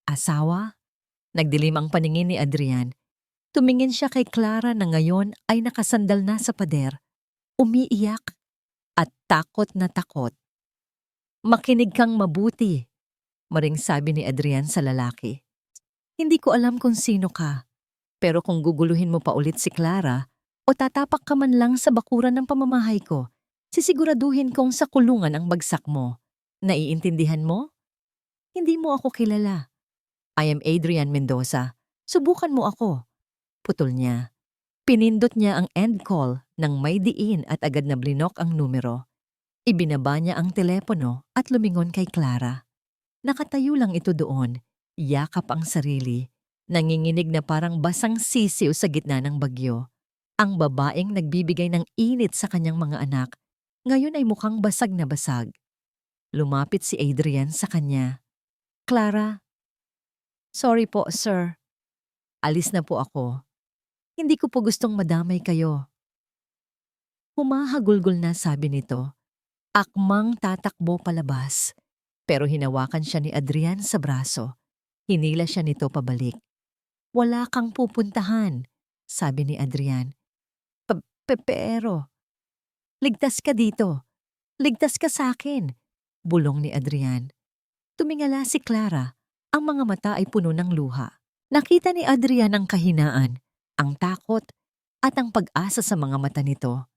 "Asawa?" Nagdilim ang paningin ni Adrian. Tumingin siya kay Clara na ngayon ay nakasandal na sa pader, umiiyak at takot na takot. "Makinig kang mabuti," maring sabi ni Adrian sa lalaki. "Hindi ko alam kung sino ka, pero kung guguluhin mo pa ulit si Clara o tatapak ka man lang sa bakuran ng pamamahay ko, sisiguraduhin kong sa kulungan ang bagsak mo. Naiintindihan mo? Hindi mo ako kilala. I am Adrian Mendoza. Subukan mo ako." Putol niya. Pinindot niya ang end call nang may diin at agad na blinok ang numero. Ibinaba niya ang telepono at lumingon kay Clara. Nakatayo lang ito doon, yakap ang sarili. Nanginginig na parang basang sisiw sa gitna ng bagyo. Ang babaeng nagbibigay ng init sa kanyang mga anak, ngayon ay mukhang basag na basag. Lumapit si Adrian sa kanya. Clara, sorry po, sir. Alis na po ako. Hindi ko po gustong madamay kayo. Humahagulgol na sabi nito. Akmang tatakbo palabas. Pero hinawakan siya ni Adrian sa braso. Hinila siya nito pabalik. Wala kang pupuntahan, sabi ni Adrian. Pero, ligtas ka dito. Ligtas ka sa akin, bulong ni Adrian. Tumingala si Clara. Ang mga mata ay puno ng luha. Nakita ni Adrian ang kahinaan, ang takot, at ang pag-asa sa mga mata nito.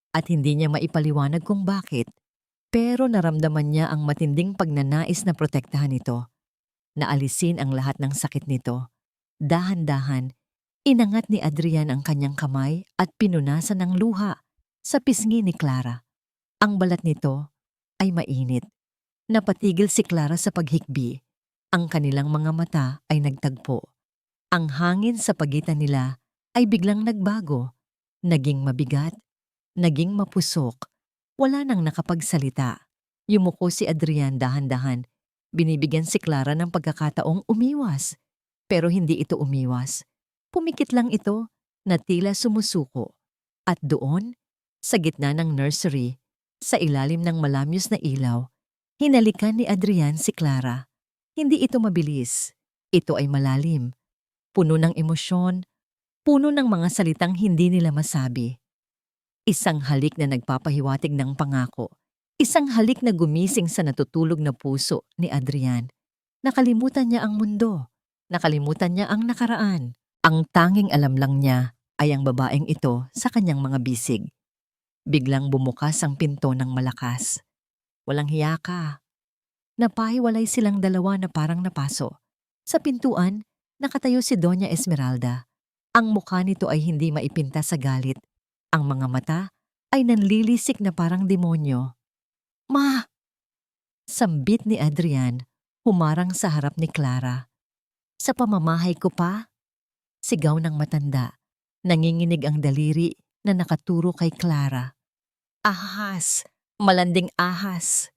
At hindi niya maipaliwanag kung bakit, pero naramdaman niya ang matinding pagnanais na protektahan ito. Naalisin ang lahat ng sakit nito. Dahan-dahan, inangat ni Adrian ang kanyang kamay at pinunasan ng luha sa pisngi ni Clara. Ang balat nito ay mainit. Napatigil si Clara sa paghikbi. Ang kanilang mga mata ay nagtagpo. Ang hangin sa pagitan nila ay biglang nagbago. Naging mabigat, naging mapusok. Wala nang nakapagsalita. Yumuko si Adrian dahan-dahan. Binibigyan si Clara ng pagkakataong umiwas. Pero hindi ito umiwas. Pumikit lang ito na tila sumusuko. At doon, sa gitna ng nursery, sa ilalim ng malamyos na ilaw, hinalikan ni Adrian si Clara. Hindi ito mabilis. Ito ay malalim. Puno ng emosyon, puno ng mga salitang hindi nila masabi. Isang halik na nagpapahiwatig ng pangako. Isang halik na gumising sa natutulog na puso ni Adrian. Nakalimutan niya ang mundo. Nakalimutan niya ang nakaraan. Ang tanging alam lang niya ay ang babaeng ito sa kanyang mga bisig. Biglang bumukas ang pinto ng malakas. Walang hiya ka. Napahiwalay silang dalawa na parang napaso. Sa pintuan, nakatayo si Doña Esmeralda. Ang mukha nito ay hindi maipinta sa galit. Ang mga mata ay nanlilisik na parang demonyo. Ma! Sambit ni Adrian, humarang sa harap ni Clara. Sa pamamahay ko pa? Sigaw ng matanda. Nanginginig ang daliri na nakaturo kay Clara. Ahas! Malanding ahas!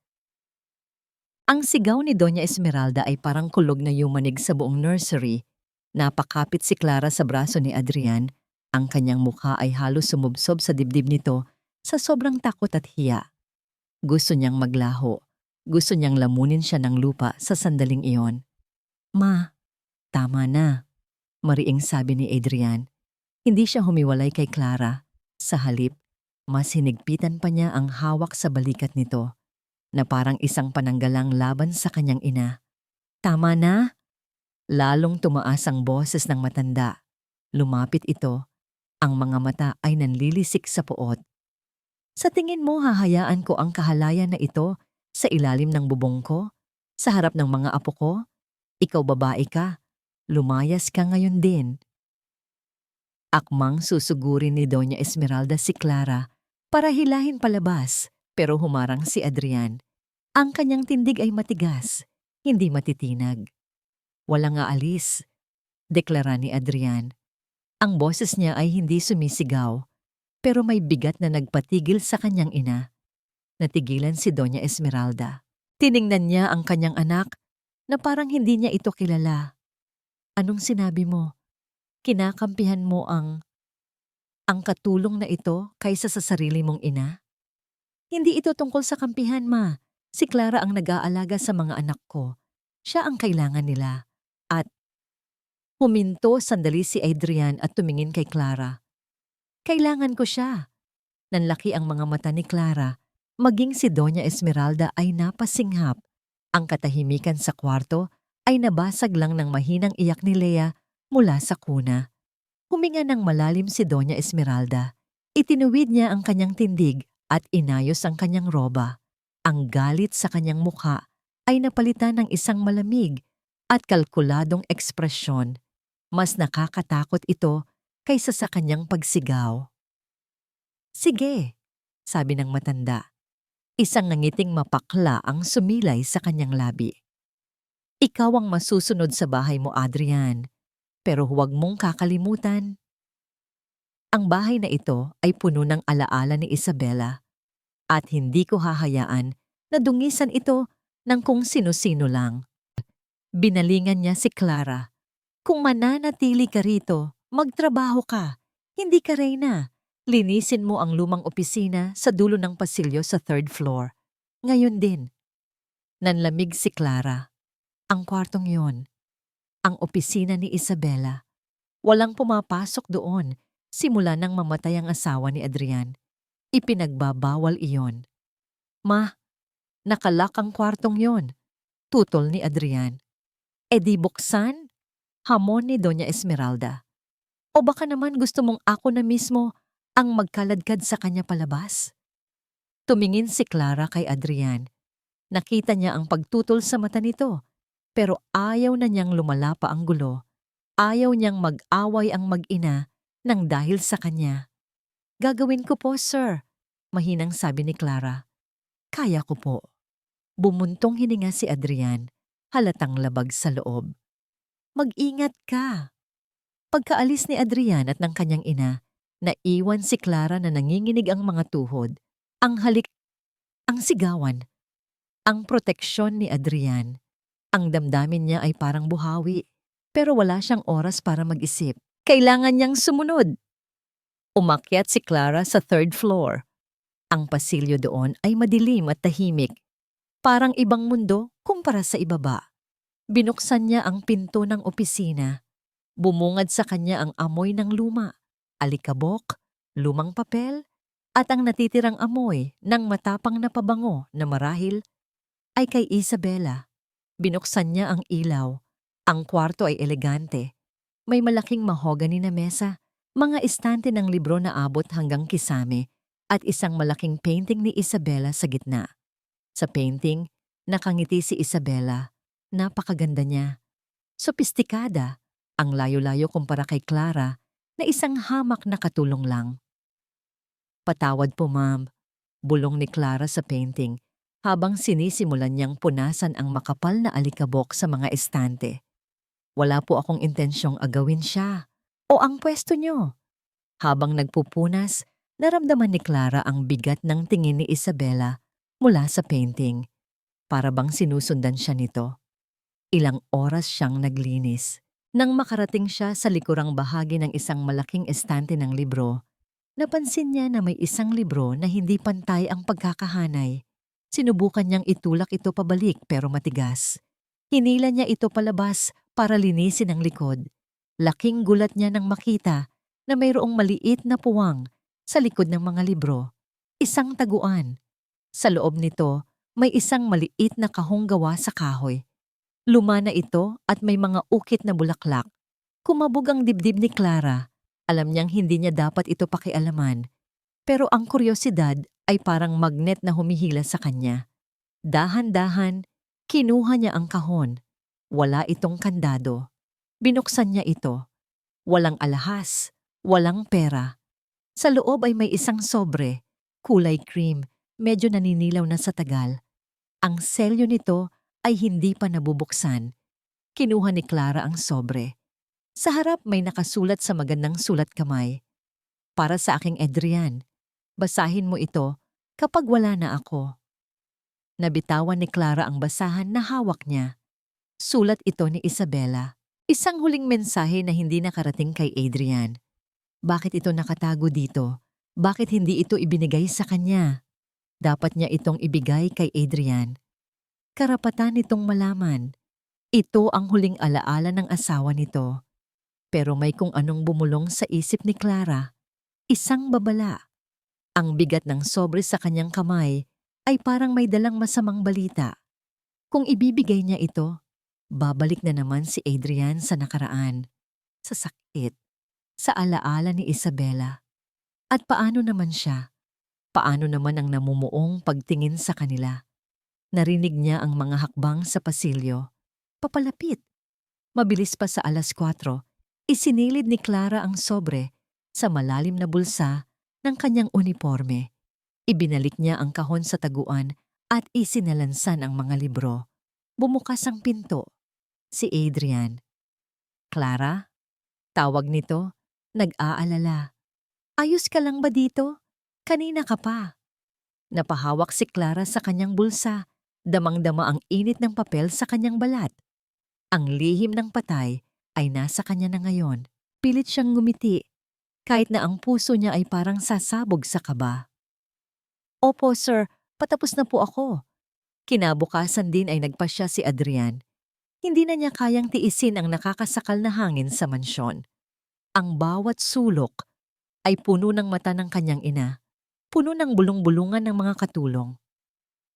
Ang sigaw ni Doña Esmeralda ay parang kulog na yumanig sa buong nursery. Napakapit si Clara sa braso ni Adrian. Ang kanyang mukha ay halos sumubsob sa dibdib nito sa sobrang takot at hiya. Gusto niyang maglaho. Gusto niyang lamunin siya ng lupa sa sandaling iyon. Ma, tama na, mariing sabi ni Adrian. Hindi siya humiwalay kay Clara. Sa halip, mas hinigpitan pa niya ang hawak sa balikat nito, na parang isang pananggalang laban sa kanyang ina. Tama na? Lalong tumaas ang boses ng matanda. Lumapit ito. Ang mga mata ay nanlilisik sa puot. Sa tingin mo hahayaan ko ang kahalayan na ito sa ilalim ng bubong ko? Sa harap ng mga apo ko? Ikaw babae ka. Lumayas ka ngayon din. Akmang susugurin ni Doña Esmeralda si Clara para hilahin palabas, pero humarang si Adrian. Ang kanyang tindig ay matigas, hindi matitinag. Walang aalis, deklara ni Adrian. Ang boses niya ay hindi sumisigaw, pero may bigat na nagpatigil sa kanyang ina. Natigilan si Doña Esmeralda. Tiningnan niya ang kanyang anak na parang hindi niya ito kilala. Anong sinabi mo? Kinakampihan mo ang katulong na ito kaysa sa sarili mong ina? Hindi ito tungkol sa kampihan, ma. Si Clara ang nag-aalaga sa mga anak ko. Siya ang kailangan nila. At huminto sandali si Adrian at tumingin kay Clara. Kailangan ko siya. Nanlaki ang mga mata ni Clara. Maging si Doña Esmeralda ay napasinghap. Ang katahimikan sa kwarto ay nabasag lang ng mahinang iyak ni Lea mula sa kuna. Huminga ng malalim si Doña Esmeralda. Itinuwid niya ang kanyang tindig at inayos ang kanyang roba. Ang galit sa kanyang mukha ay napalitan ng isang malamig at kalkuladong ekspresyon. Mas nakakatakot ito kaysa sa kanyang pagsigaw. Sige, sabi ng matanda. Isang nangiting mapakla ang sumilay sa kanyang labi. Ikaw ang masusunod sa bahay mo, Adrian. Pero huwag mong kakalimutan. Ang bahay na ito ay puno ng alaala ni Isabela at hindi ko hahayaan na dungisan ito ng kung sino-sino lang. Binalingan niya si Clara. Kung mananatili ka rito, magtrabaho ka. Hindi ka reyna. Linisin mo ang lumang opisina sa dulo ng pasilyo sa third floor. Ngayon din. Nanlamig si Clara. Ang kwartong yon, ang opisina ni Isabela. Walang pumapasok doon simula nang mamatay ang asawa ni Adrian. Ipinagbabawal iyon. Ma, nakalak ang kwartong yon, tutol ni Adrian. E di buksan? Hamon ni Doña Esmeralda. O baka naman gusto mong ako na mismo ang magkaladkad sa kanya palabas? Tumingin si Clara kay Adrian. Nakita niya ang pagtutol sa mata nito, pero ayaw na niyang lumala pa ang gulo. Ayaw niyang mag-away ang mag-ina nang dahil sa kanya. Gagawin ko po, sir, mahinang sabi ni Clara. Kaya ko po. Bumuntong hininga si Adrian, halatang labag sa loob. Mag-ingat ka. Pagkaalis ni Adrian at ng kanyang ina, naiwan si Clara na nanginginig ang mga tuhod, ang halik, ang sigawan, ang proteksyon ni Adrian. Ang damdamin niya ay parang buhawi, pero wala siyang oras para mag-isip. Kailangan niyang sumunod. Umakyat si Clara sa third floor. Ang pasilyo doon ay madilim at tahimik, parang ibang mundo kumpara sa ibaba. Binuksan niya ang pinto ng opisina. Bumungad sa kanya ang amoy ng luma, alikabok, lumang papel, at ang natitirang amoy ng matapang na pabango na marahil ay kay Isabela. Binuksan niya ang ilaw. Ang kwarto ay elegante. May malaking mahogany na mesa, mga estante ng libro na abot hanggang kisame, at isang malaking painting ni Isabela sa gitna. Sa painting, nakangiti si Isabela. Napakaganda niya. Sopistikada, ang layo-layo kumpara kay Clara na isang hamak na katulong lang. Patawad po, ma'am, bulong ni Clara sa painting habang sinisimulan niyang punasan ang makapal na alikabok sa mga estante. Wala po akong intensyong agawin siya o ang pwesto niyo. Habang nagpupunas, naramdaman ni Clara ang bigat ng tingin ni Isabela mula sa painting. Para bang sinusundan siya nito. Ilang oras siyang naglinis. Nang makarating siya sa likurang bahagi ng isang malaking estante ng libro, napansin niya na may isang libro na hindi pantay ang pagkakahanay. Sinubukan niyang itulak ito pabalik pero matigas. Hinila niya ito palabas para linisin ang likod. Laking gulat niya nang makita na mayroong maliit na puwang sa likod ng mga libro. Isang taguan. Sa loob nito, may isang maliit na kahong gawa sa kahoy. Luma na ito at may mga ukit na bulaklak. Kumabog ang dibdib ni Clara. Alam niyang hindi niya dapat ito pakialaman. Pero ang kuryosidad ay parang magnet na humihila sa kanya. Dahan-dahan, kinuha niya ang kahon. Wala itong kandado. Binuksan niya ito. Walang alahas, walang pera. Sa loob ay may isang sobre, kulay cream, medyo naninilaw na sa tagal. Ang selyo nito ay hindi pa nabubuksan. Kinuha ni Clara ang sobre. Sa harap may nakasulat sa magandang sulat kamay. Para sa aking Adrian, basahin mo ito kapag wala na ako. Nabitawan ni Clara ang basahan na hawak niya. Sulat ito ni Isabela. Isang huling mensahe na hindi nakarating kay Adrian. Bakit ito nakatago dito? Bakit hindi ito ibinigay sa kanya? Dapat niya itong ibigay kay Adrian. Karapatan nitong malaman. Ito ang huling alaala ng asawa nito. Pero may kung anong bumulong sa isip ni Clara. Isang babala. Ang bigat ng sobre sa kanyang kamay ay parang may dalang masamang balita. Kung ibibigay niya ito, babalik na naman si Adrian sa nakaraan. Sa sakit. Sa alaala ni Isabela. At paano naman siya? Paano naman ang namumuong pagtingin sa kanila? Narinig niya ang mga hakbang sa pasilyo. Papalapit. Mabilis pa sa 4:00, isinilid ni Clara ang sobre sa malalim na bulsa ng kanyang uniforme. Ibinalik niya ang kahon sa taguan at isinalansan ang mga libro. Bumukas ang pinto. Si Adrian. Clara? Tawag nito, nag-aalala. Ayos ka lang ba dito? Kanina ka pa. Napahawak si Clara sa kanyang bulsa. Damang-dama ang init ng papel sa kanyang balat. Ang lihim ng patay ay nasa kanya na ngayon. Pilit siyang ngumiti, kahit na ang puso niya ay parang sasabog sa kaba. Opo sir, patapos na po ako. Kinabukasan din ay nagpasya si Adrian. Hindi na niya kayang tiisin ang nakakasakal na hangin sa mansyon. Ang bawat sulok ay puno ng mata ng kanyang ina, puno ng bulong-bulungan ng mga katulong.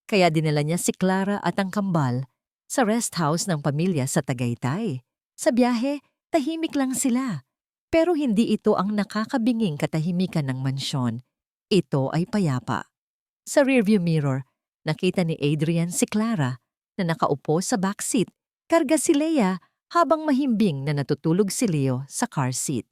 Kaya dinala niya si Clara at ang kambal sa rest house ng pamilya sa Tagaytay. Sa biyahe, tahimik lang sila. Pero hindi ito ang nakakabinging katahimikan ng mansyon. Ito ay payapa. Sa rearview mirror, nakita ni Adrian si Clara na nakaupo sa backseat. Karga si Leia habang mahimbing na natutulog si Leo sa car seat.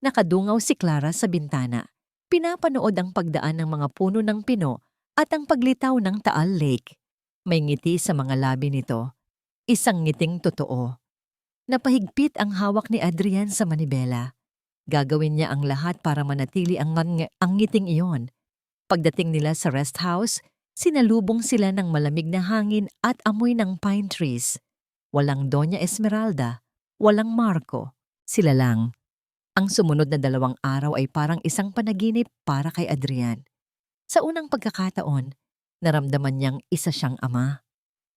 Nakadungaw si Clara sa bintana. Pinapanood ang pagdaan ng mga puno ng pino at ang paglitaw ng Taal Lake. May ngiti sa mga labi nito. Isang ngiting totoo. Napahigpit ang hawak ni Adrian sa manibela. Gagawin niya ang lahat para manatili ang ngiting iyon. Pagdating nila sa rest house, sinalubong sila ng malamig na hangin at amoy ng pine trees. Walang Doña Esmeralda, walang Marco, sila lang. Ang sumunod na 2 araw ay parang isang panaginip para kay Adrian. Sa unang pagkakataon, naramdaman niyang isa siyang ama.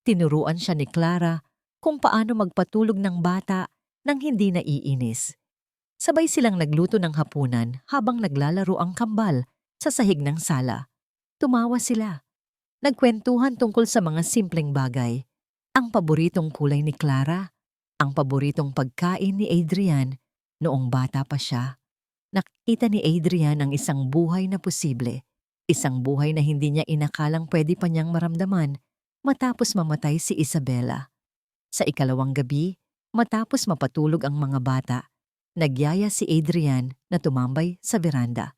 Tinuruan siya ni Clara kung paano magpatulog ng bata nang hindi naiinis. Sabay silang nagluto ng hapunan habang naglalaro ang kambal sa sahig ng sala. Tumawa sila. Nagkwentuhan tungkol sa mga simpleng bagay. Ang paboritong kulay ni Clara, ang paboritong pagkain ni Adrian noong bata pa siya. Nakita ni Adrian ang isang buhay na posible. Isang buhay na hindi niya inakalang pwede pa niyang maramdaman matapos mamatay si Isabela. Sa ikalawang gabi, matapos mapatulog ang mga bata, nagyaya si Adrian na tumambay sa veranda.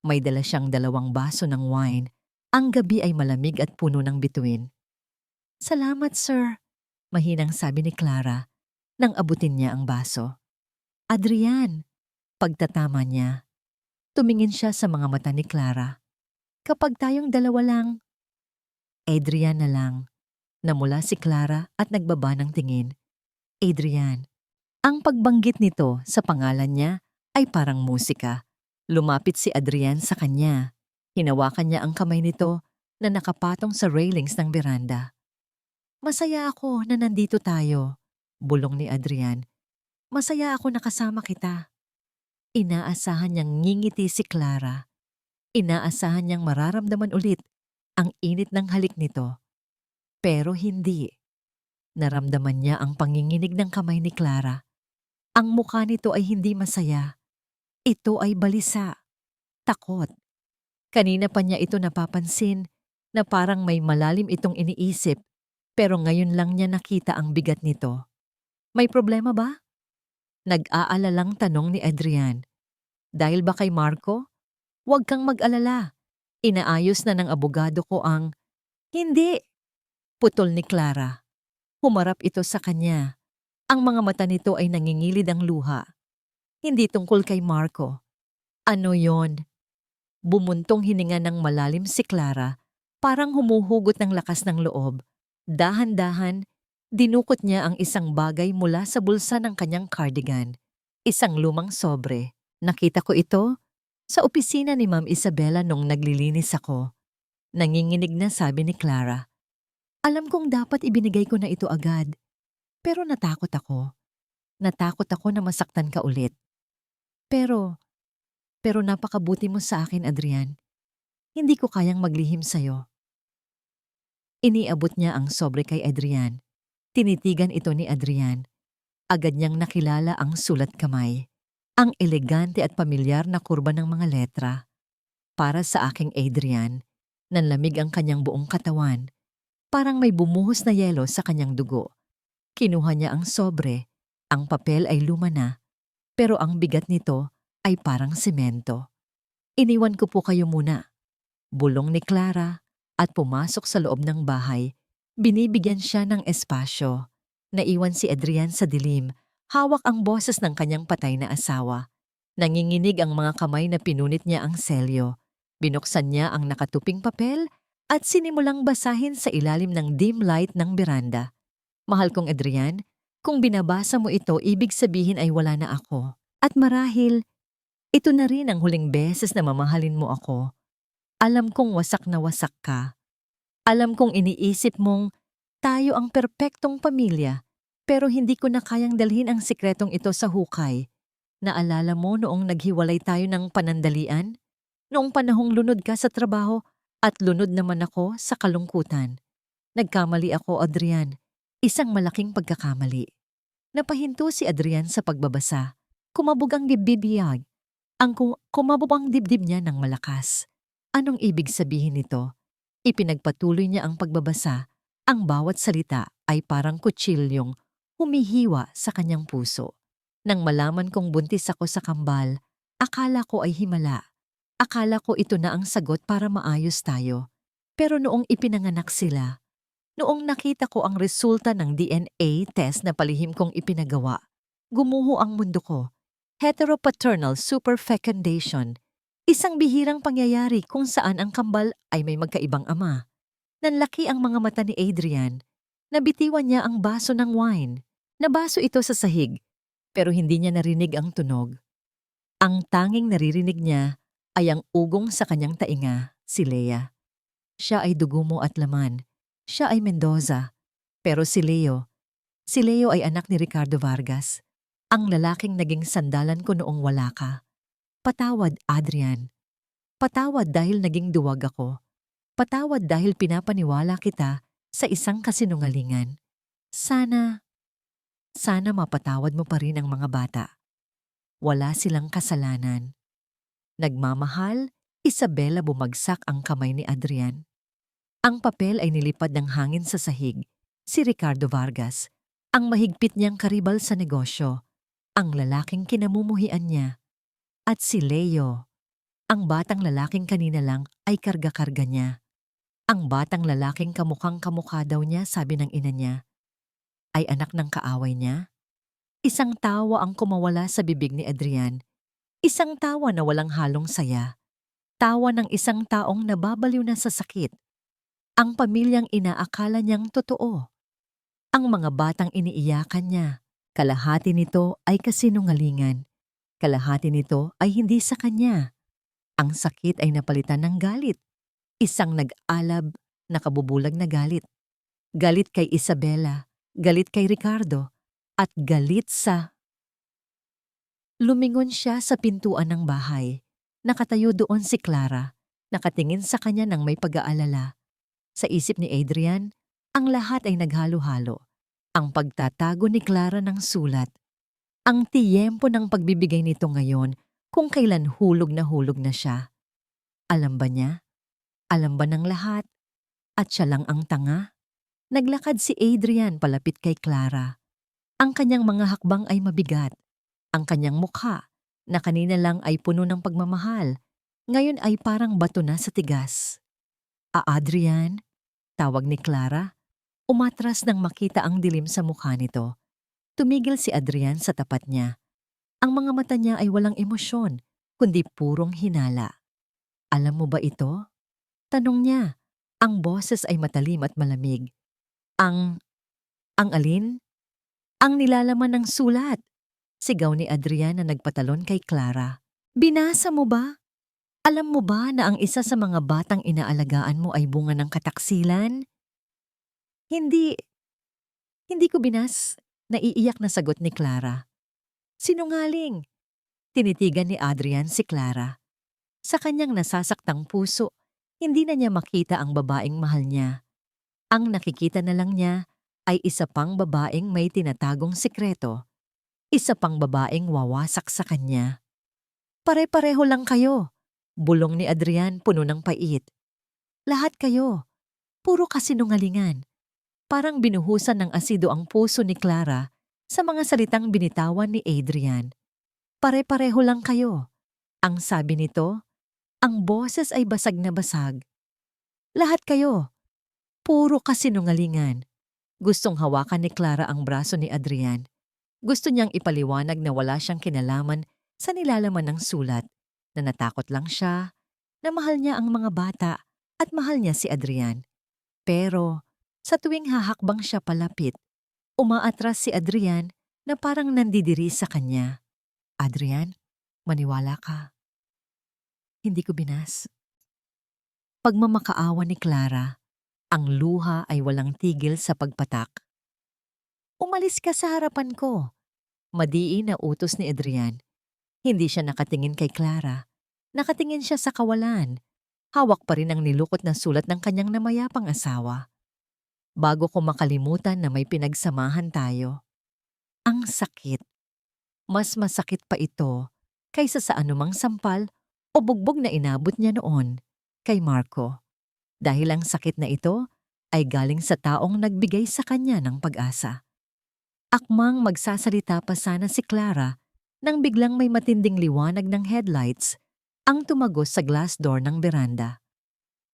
May dala siyang 2 baso ng wine. Ang gabi ay malamig at puno ng bituin. Salamat, sir, mahinang sabi ni Clara nang abutin niya ang baso. Adrian, pagtatama niya. Tumingin siya sa mga mata ni Clara. Kapag tayong 2 lang. Adrian na lang. Namula si Clara at nagbaba ng tingin. Adrian. Ang pagbanggit nito sa pangalan niya ay parang musika. Lumapit si Adrian sa kanya. Hinawakan niya ang kamay nito na nakapatong sa railings ng beranda. Masaya ako na nandito tayo, bulong ni Adrian. Masaya ako na kasama kita. Inaasahan niyang ngingiti si Clara. Inaasahan niyang mararamdaman ulit ang init ng halik nito. Pero hindi. Naramdaman niya ang panginginig ng kamay ni Clara. Ang mukha nito ay hindi masaya. Ito ay balisa. Takot. Kanina pa niya ito napapansin na parang may malalim itong iniisip. Pero ngayon lang niya nakita ang bigat nito. May problema ba? Nag-aalalang tanong ni Adrian. Dahil ba kay Marco? Huwag kang mag-alala. Inaayos na ng abogado ko ang... Hindi! Putol ni Clara. Humarap ito sa kanya. Ang mga mata nito ay nangingilid ang luha. Hindi tungkol kay Marco. Ano yon? Bumuntong hininga ng malalim si Clara, parang humuhugot ng lakas ng loob. Dahan-dahan, dinukot niya ang isang bagay mula sa bulsa ng kanyang cardigan. Isang lumang sobre. Nakita ko ito sa opisina ni Ma'am Isabela nung naglilinis ako. Nanginginig na sabi ni Clara. Alam kong dapat ibinigay ko na ito agad. Pero natakot ako. Natakot ako na masaktan ka ulit. Pero napakabuti mo sa akin, Adrian. Hindi ko kayang maglihim sa'yo. Iniabot niya ang sobre kay Adrian. Tinitigan ito ni Adrian. Agad niyang nakilala ang sulat kamay. Ang elegante at pamilyar na kurba ng mga letra. Para sa aking Adrian, nanlamig ang kanyang buong katawan. Parang may bumuhos na yelo sa kanyang dugo. Kinuha niya ang sobre. Ang papel ay luma na. Pero ang bigat nito ay parang semento. Iniwan ko po kayo muna. Bulong ni Clara. At pumasok sa loob ng bahay, binibigyan siya ng espasyo. Naiwan si Adrian sa dilim Hawak ang boses ng kanyang patay na asawa. Nanginginig ang mga kamay na pinunit niya ang selyo. Binuksan niya ang nakatuping papel at sinimulang basahin sa ilalim ng dim light ng beranda. Mahal kong Adrian, kung binabasa mo ito, ibig sabihin ay wala na ako. At marahil, ito na rin ang huling beses na mamahalin mo ako. Alam kong wasak na wasak ka. Alam kong iniisip mong tayo ang perpektong pamilya, pero hindi ko na kayang dalhin ang sikretong ito sa hukay. Naalala mo noong naghiwalay tayo ng panandalian? Noong panahong lunod ka sa trabaho at lunod naman ako sa kalungkutan. Nagkamali ako, Adrian. Isang malaking pagkakamali. Napahinto si Adrian sa pagbabasa. Kumabog ang dibdib. Kumabog ang dibdib niya ng malakas. Anong ibig sabihin nito? Ipinagpatuloy niya ang pagbabasa. Ang bawat salita ay parang kutsilyong humihiwa sa kanyang puso. Nang malaman kong buntis ako sa kambal, akala ko ay himala. Akala ko ito na ang sagot para maayos tayo. Pero noong ipinanganak sila, noong nakita ko ang resulta ng DNA test na palihim kong ipinagawa, gumuho ang mundo ko. Heteropaternal superfecundation, isang bihirang pangyayari kung saan ang kambal ay may magkaibang ama. Nanlaki ang mga mata ni Adrian. Nabitiwan niya ang baso ng wine. Nabaso ito sa sahig, pero hindi niya narinig ang tunog. Ang tanging naririnig niya ay ang ugong sa kanyang tainga, si Lea. Siya ay dugo mo at laman. Siya ay Mendoza. Pero si Leo ay anak ni Ricardo Vargas, ang lalaking naging sandalan ko noong wala ka. Patawad, Adrian. Patawad dahil naging duwag ako. Patawad dahil pinapaniwala kita sa isang kasinungalingan. Sana mapatawad mo pa rin ang mga bata. Wala silang kasalanan. Nagmamahal, Isabela. Bumagsak ang kamay ni Adrian. Ang papel ay nilipad ng hangin sa sahig. Si Ricardo Vargas, ang mahigpit niyang karibal sa negosyo, ang lalaking kinamumuhian niya. At si Leo, ang batang lalaking kanina lang ay karga-karga niya. Ang batang lalaking kamukhang-kamukha daw niya, sabi ng ina niya, ay anak ng kaaway niya. Isang tawa ang kumawala sa bibig ni Adrian. Isang tawa na walang halong saya. Tawa ng isang taong nababaliw na sa sakit. Ang pamilyang inaakala niyang totoo. Ang mga batang iniiyakan niya. Kalahati nito ay kasinungalingan. Kalahati nito ay hindi sa kanya. Ang sakit ay napalitan ng galit. Isang nag-alab, nakabubulag na galit. Galit kay Isabela, galit kay Ricardo, at galit sa... Lumingon siya sa pintuan ng bahay. Nakatayo doon si Clara, nakatingin sa kanya ng may pag-aalala. Sa isip ni Adrian, ang lahat ay naghalo-halo. Ang pagtatago ni Clara ng sulat. Ang tiyempo ng pagbibigay nito ngayon kung kailan hulog na siya. Alam ba niya? Alam ba ng lahat? At siya lang ang tanga? Naglakad si Adrian palapit kay Clara. Ang kanyang mga hakbang ay mabigat. Ang kanyang mukha, na kanina lang ay puno ng pagmamahal, ngayon ay parang bato na sa tigas. Adrian, tawag ni Clara. Umatras nang makita ang dilim sa mukha nito. Tumigil si Adrian sa tapat niya. Ang mga mata niya ay walang emosyon, kundi purong hinala. Alam mo ba ito? Tanong niya. Ang boses ay matalim at malamig. Ang alin? Ang nilalaman ng sulat. Sigaw ni Adrian na nagpatalon kay Clara. Binasa mo ba? Alam mo ba na ang isa sa mga batang inaalagaan mo ay bunga ng kataksilan? Hindi ko binas. Naiiyak na sagot ni Clara. Sinungaling. Tinitigan ni Adrian si Clara. Sa kanyang nasasaktang puso, hindi na niya makita ang babaeng mahal niya. Ang nakikita na lang niya ay isa pang babaeng may tinatagong sikreto. Isa pang babaeng wawasak sa kanya. Pare-pareho lang kayo. Bulong ni Adrian puno ng pait. Lahat kayo. Puro kasinungalingan. Parang binuhusan ng asido ang puso ni Clara sa mga salitang binitawan ni Adrian. Pare-pareho lang kayo. Ang sabi nito, ang boses ay basag na basag. Lahat kayo. Puro kasinungalingan. Gustong hawakan ni Clara ang braso ni Adrian. Gusto niyang ipaliwanag na wala siyang kinalaman sa nilalaman ng sulat, na natakot lang siya, na mahal niya ang mga bata at mahal niya si Adrian. Pero sa tuwing hahakbang siya palapit, umaatras si Adrian na parang nandidiri sa kanya. Adrian, maniwala ka. Hindi ko binas. Pagmamakaawa ni Clara, ang luha ay walang tigil sa pagpatak. Umalis ka sa harapan ko. Madiin na utos ni Adrian. Hindi siya nakatingin kay Clara. Nakatingin siya sa kawalan. Hawak pa rin ang nilukot na sulat ng kanyang namayapang asawa. Bago ko makalimutan na may pinagsamahan tayo. Ang sakit. Mas masakit pa ito kaysa sa anumang sampal o bugbog na inabot niya noon kay Marco. Dahil ang sakit na ito ay galing sa taong nagbigay sa kanya ng pag-asa. Akmang magsasalita pa sana si Clara nang biglang may matinding liwanag ng headlights ang tumagos sa glass door ng beranda.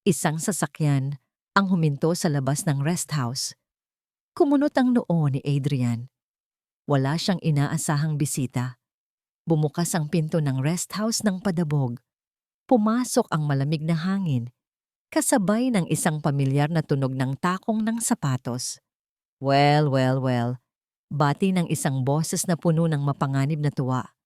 Isang sasakyan ang huminto sa labas ng rest house. Kumunot ang noo ni Adrian. Wala siyang inaasahang bisita. Bumukas ang pinto ng rest house ng padabog. Pumasok ang malamig na hangin, kasabay ng isang pamilyar na tunog ng takong ng sapatos. Well, well, well. Bati ng isang boses na puno ng mapanganib na tuwa.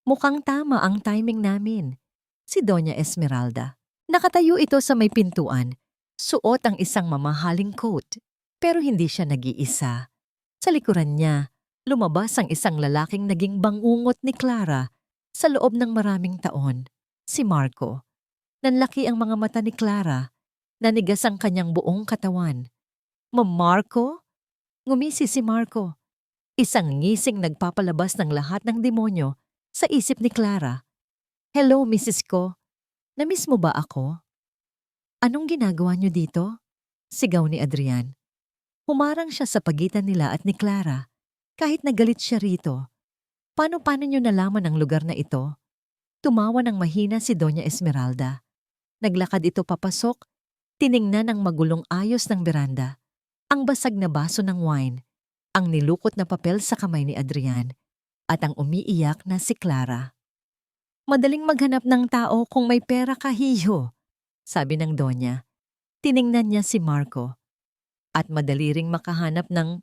Mukhang tama ang timing namin. Si Doña Esmeralda. Nakatayo ito sa may pintuan. Suot ang isang mamahaling coat. Pero hindi siya nag-iisa. Sa likuran niya, lumabas ang isang lalaking naging bangungot ni Clara sa loob ng maraming taon. Si Marco. Nanlaki ang mga mata ni Clara. Nanigas ang kanyang buong katawan. Marco? Ngumisi si Marco. Isang ngising nagpapalabas ng lahat ng demonyo sa isip ni Clara. Hello, Mrs. Ko. Namiss mo ba ako? Anong ginagawa niyo dito? Sigaw ni Adrian. Humarang siya sa pagitan nila at ni Clara. Kahit nagalit siya rito. Paano niyo nalaman ang lugar na ito? Tumawa ng mahina si Doña Esmeralda. Naglakad ito papasok. Tiningnan ang magulong ayos ng beranda. Ang basag na baso ng wine. Ang nilukot na papel sa kamay ni Adrian at ang umiiyak na si Clara. Madaling maghanap ng tao kung may pera ka, hiyo, sabi ng Donya. Tiningnan niya si Marco at madali ring makahanap ng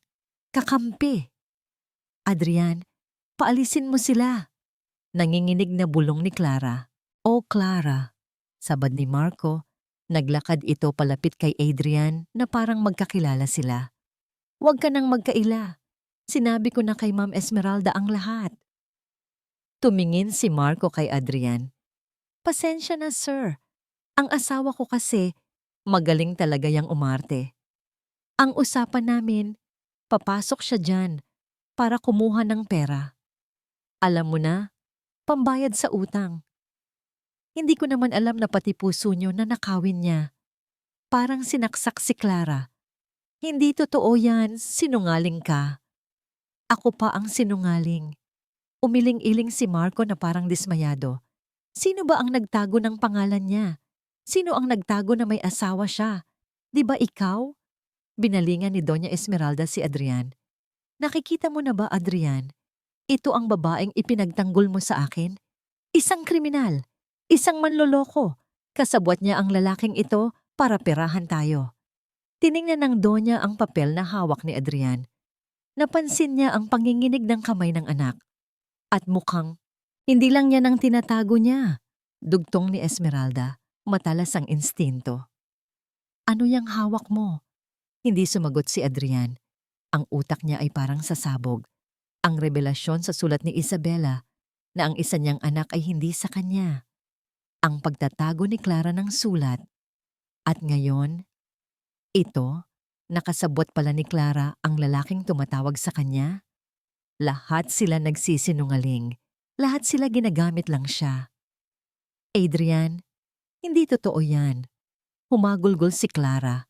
kakampi. Adrian, paalisin mo sila. Nanginginig na bulong ni Clara. O Clara, sabad ni Marco, naglakad ito palapit kay Adrian na parang magkakilala sila. Huwag ka nang magkaila. Sinabi ko na kay Ma'am Esmeralda ang lahat. Tumingin si Marco kay Adrian. Pasensya na, sir. Ang asawa ko kasi, magaling talaga yang umarte. Ang usapan namin, papasok siya dyan para kumuha ng pera. Alam mo na, pambayad sa utang. Hindi ko naman alam na pati puso niyo na nakawin niya. Parang sinaksak si Clara. Hindi totoo yan, sinungaling ka. Ako pa ang sinungaling. Umiling-iling si Marco na parang dismayado. Sino ba ang nagtago ng pangalan niya? Sino ang nagtago na may asawa siya? Di ba ikaw? Binalingan ni Doña Esmeralda si Adrian. Nakikita mo na ba, Adrian? Ito ang babaeng ipinagtanggol mo sa akin? Isang kriminal, isang manloloko. Kasabwat niya ang lalaking ito para perahan tayo. Tiningnan ng Donya ang papel na hawak ni Adrian. Napansin niya ang panginginig ng kamay ng anak. At mukhang, hindi lang yan ang tinatago niya. Dugtong ni Esmeralda, matalas ang instinto. Ano yang hawak mo? Hindi sumagot si Adrian. Ang utak niya ay parang sasabog. Ang revelasyon sa sulat ni Isabela na ang isa niyang anak ay hindi sa kanya. Ang pagtatago ni Clara ng sulat. At ngayon, ito, nakasabwat pala ni Clara ang lalaking tumatawag sa kanya. Lahat sila nagsisinungaling. Lahat sila ginagamit lang siya. Adrian, hindi totoo yan. Humagulgol si Clara.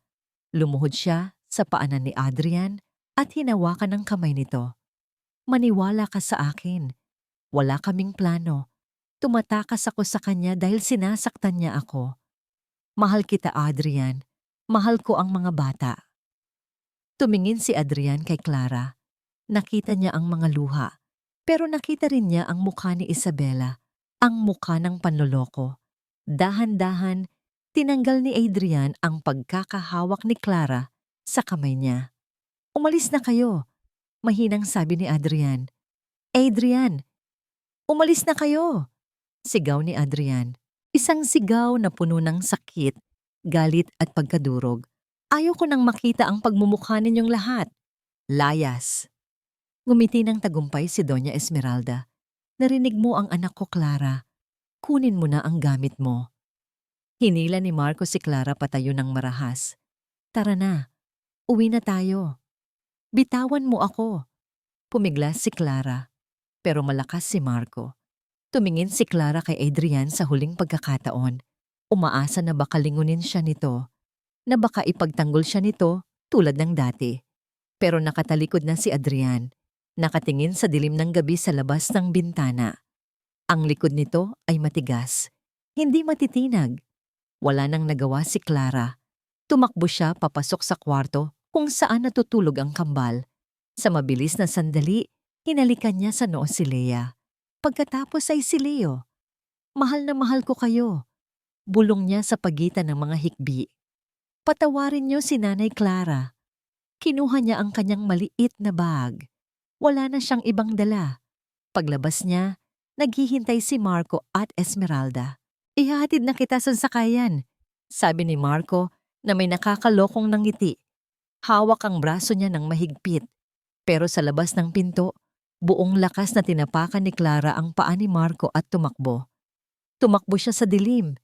Lumuhod siya sa paanan ni Adrian at hinawakan ang kamay nito. Maniwala ka sa akin. Wala kaming plano. Tumatakas ako sa kanya dahil sinasaktan niya ako. Mahal kita, Adrian. Mahal ko ang mga bata. Tumingin si Adrian kay Clara. Nakita niya ang mga luha, pero nakita rin niya ang mukha ni Isabela, ang mukha ng panloloko. Dahan-dahan, tinanggal ni Adrian ang pagkakahawak ni Clara sa kamay niya. "Umalis na kayo," mahinang sabi ni Adrian. "Adrian, umalis na kayo!" Sigaw ni Adrian. Isang sigaw na puno ng sakit, galit at pagkadurog. "Ayaw ko nang makita ang pagmumukha ninyong lahat. Layas!" Ngumiti ng tagumpay si Doña Esmeralda. "Narinig mo ang anak ko, Clara. Kunin mo na ang gamit mo." Hinila ni Marco si Clara patayo ng marahas. "Tara na, uwi na tayo." "Bitawan mo ako." Pumiglas si Clara, pero malakas si Marco. Tumingin si Clara kay Adrian sa huling pagkakataon. Umaasa na baka lingunin siya nito, na baka ipagtanggol siya nito tulad ng dati. Pero nakatalikod na si Adrian, nakatingin sa dilim ng gabi sa labas ng bintana. Ang likod nito ay matigas, hindi matitinag. Wala nang nagawa si Clara. Tumakbo siya papasok sa kwarto kung saan natutulog ang kambal. Sa mabilis na sandali, hinalikan niya sa noo si Lea. Pagkatapos ay si Leo. "Mahal na mahal ko kayo." Bulong niya sa pagitan ng mga hikbi. "Patawarin niyo si Nanay Clara." Kinuha niya ang kanyang maliit na bag. Wala na siyang ibang dala. Paglabas niya, naghihintay si Marco at Esmeralda. "Ihahatid na kita sa sakayan," sabi ni Marco na may nakakalokong ngiti. Hawak ang braso niya ng mahigpit. Pero sa labas ng pinto, buong lakas na tinapakan ni Clara ang paa ni Marco at tumakbo. Tumakbo siya sa dilim,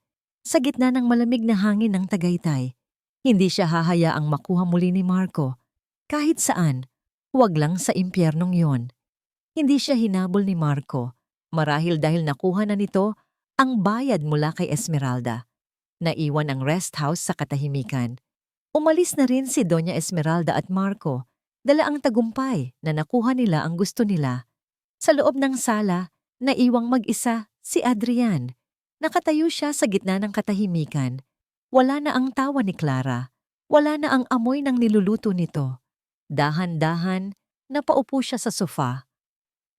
sa gitna ng malamig na hangin ng Tagaytay. Hindi siya hahayaang makuha muli ni Marco. Kahit saan, huwag lang sa impyernong yon. Hindi siya hinabol ni Marco, marahil dahil nakuha na nito ang bayad mula kay Esmeralda. Naiwan ang rest house sa katahimikan. Umalis na rin si Doña Esmeralda at Marco, dala ang tagumpay na nakuha nila ang gusto nila. Sa loob ng sala, naiwang mag-isa si Adrian. Nakatayo siya sa gitna ng katahimikan. Wala na ang tawa ni Clara. Wala na ang amoy ng niluluto nito. Dahan-dahan, napaupo siya sa sofa.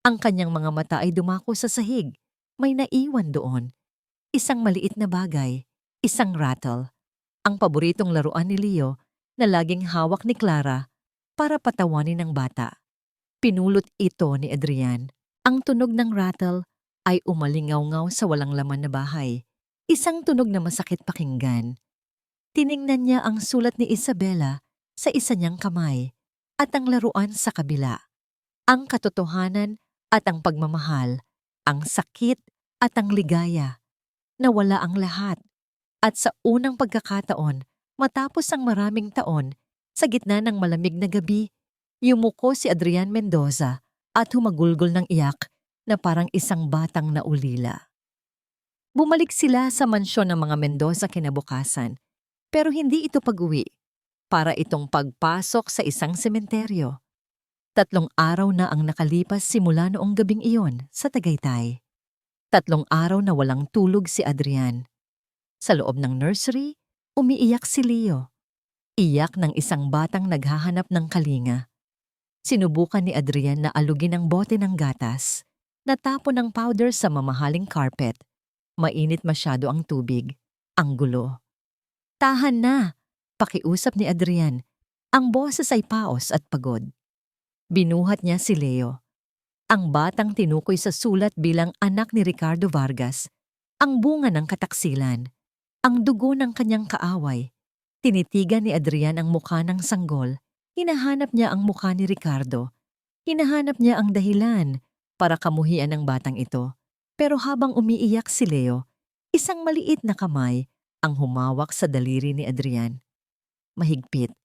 Ang kanyang mga mata ay dumako sa sahig. May naiwan doon. Isang maliit na bagay, isang rattle. Ang paboritong laruan ni Leo na laging hawak ni Clara para patawanin ng bata. Pinulot ito ni Adrian. Ang tunog ng rattle ay umalingaw-ngaw sa walang laman na bahay. Isang tunog na masakit pakinggan. Tiningnan niya ang sulat ni Isabela sa isa niyang kamay at ang laruan sa kabila. Ang katotohanan at ang pagmamahal, ang sakit at ang ligaya. Nawala ang lahat. At sa unang pagkakataon, matapos ang maraming taon, sa gitna ng malamig na gabi, yumuko si Adrian Mendoza at humagulgol ng iyak na parang isang batang naulila. Bumalik sila sa mansyon ng mga Mendoza kinabukasan, pero hindi ito pag-uwi. Para itong pagpasok sa isang sementeryo. 3 araw na ang nakalipas simula noong gabing iyon sa Tagaytay. 3 araw na walang tulog si Adrian. Sa loob ng nursery, umiiyak si Leo. Iyak ng isang batang naghahanap ng kalinga. Sinubukan ni Adrian na alugin ang bote ng gatas. Natapon ng powder sa mamahaling carpet. Mainit masyado ang tubig. Ang gulo. "Tahan na!" pakiusap ni Adrian. Ang boses ay paos at pagod. Binuhat niya si Leo. Ang batang tinukoy sa sulat bilang anak ni Ricardo Vargas. Ang bunga ng kataksilan. Ang dugo ng kanyang kaaway. Tinitigan ni Adrian ang mukha ng sanggol. Hinahanap niya ang mukha ni Ricardo. Hinahanap niya ang dahilan para kamuhian ng batang ito. Pero habang umiiyak si Leo, isang maliit na kamay ang humawak sa daliri ni Adrian. Mahigpit.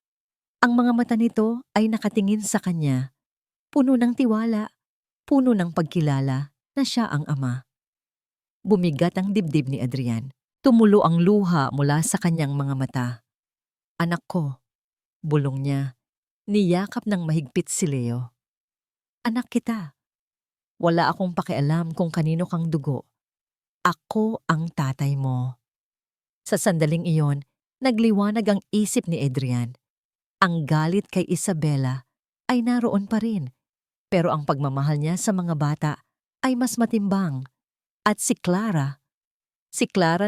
Ang mga mata nito ay nakatingin sa kanya. Puno ng tiwala, puno ng pagkilala na siya ang ama. Bumigat ang dibdib ni Adrian. Tumulo ang luha mula sa kanyang mga mata. "Anak ko," bulong niya. Niyakap ng mahigpit si Leo. "Anak kita. Wala akong pakialam kung kanino kang dugo. Ako ang tatay mo." Sa sandaling iyon, nagliwanag ang isip ni Adrian. Ang galit kay Isabela ay naroon pa rin. Pero ang pagmamahal niya sa mga bata ay mas matimbang. At si Clara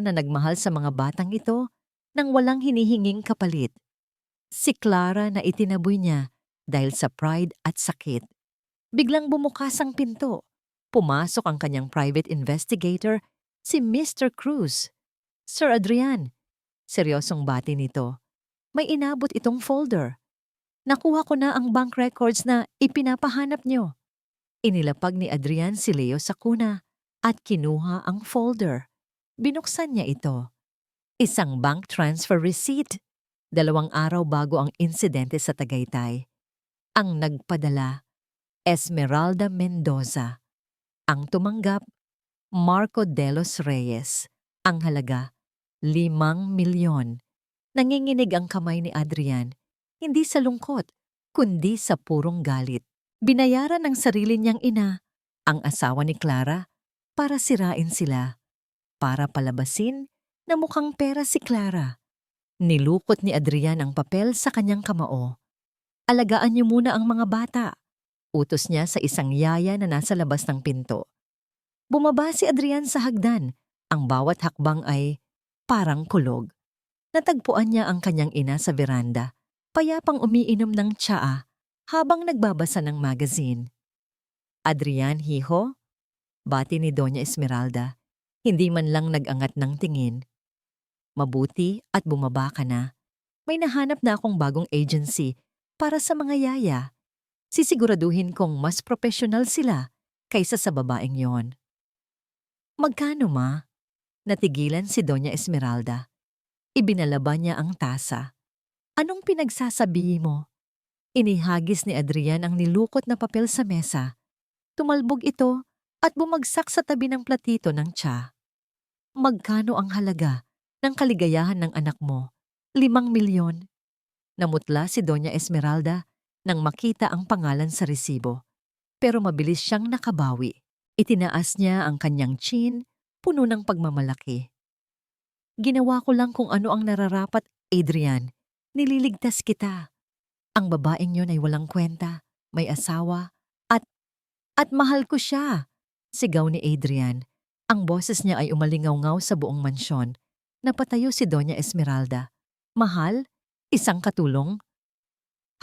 na nagmahal sa mga batang ito nang walang hinihinging kapalit. Si Clara na itinaboy niya dahil sa pride at sakit. Biglang bumukas ang pinto. Pumasok ang kanyang private investigator, si Mr. Cruz. Sir Adrian, seryosong bati nito. May inabot itong folder. Nakuha ko na ang bank records na ipinapahanap nyo. Inilapag ni Adrian si Leo sa kuna at kinuha ang folder. Binuksan niya ito. Isang bank transfer receipt. 2 araw bago ang insidente sa Tagaytay. Ang nagpadala, Esmeralda Mendoza. Ang tumanggap, Marco de los Reyes. Ang halaga, 5 milyon. Nanginginig ang kamay ni Adrian, hindi sa lungkot, kundi sa purong galit. Binayaran ng sarili niyang ina, ang asawa ni Clara, para sirain sila. Para palabasin na mukhang pera si Clara. Nilukot ni Adrian ang papel sa kanyang kamao. Alagaan niyo muna ang mga bata. Utos niya sa isang yaya na nasa labas ng pinto. Bumaba si Adrian sa hagdan. Ang bawat hakbang ay parang kulog. Natagpuan niya ang kanyang ina sa veranda, payapang umiinom ng tsaa habang nagbabasa ng magazine. Adrian, hiho? Bati ni Doña Esmeralda. Hindi man lang nag-angat ng tingin. Mabuti at bumaba ka na. May nahanap na akong bagong agency para sa mga yaya. Sisiguraduhin kong mas profesional sila kaysa sa babaeng yon. Magkano ma? Natigilan si Doña Esmeralda. Ibinalaba niya ang tasa. Anong pinagsasabi mo? Inihagis ni Adrian ang nilukot na papel sa mesa. Tumalbog ito at bumagsak sa tabi ng platito ng tsa. Magkano ang halaga ng kaligayahan ng anak mo? 5 milyon. Namutla si Doña Esmeralda nang makita ang pangalan sa resibo. Pero mabilis siyang nakabawi. Itinaas niya ang kanyang chin, puno ng pagmamalaki. Ginawa ko lang kung ano ang nararapat, Adrian. Nililigtas kita. Ang babaeng yon ay walang kwenta, may asawa, at mahal ko siya. Sigaw ni Adrian. Ang boses niya ay umalingaw-ngaw sa buong mansyon. Napatayo si Doña Esmeralda. Mahal? Isang katulong?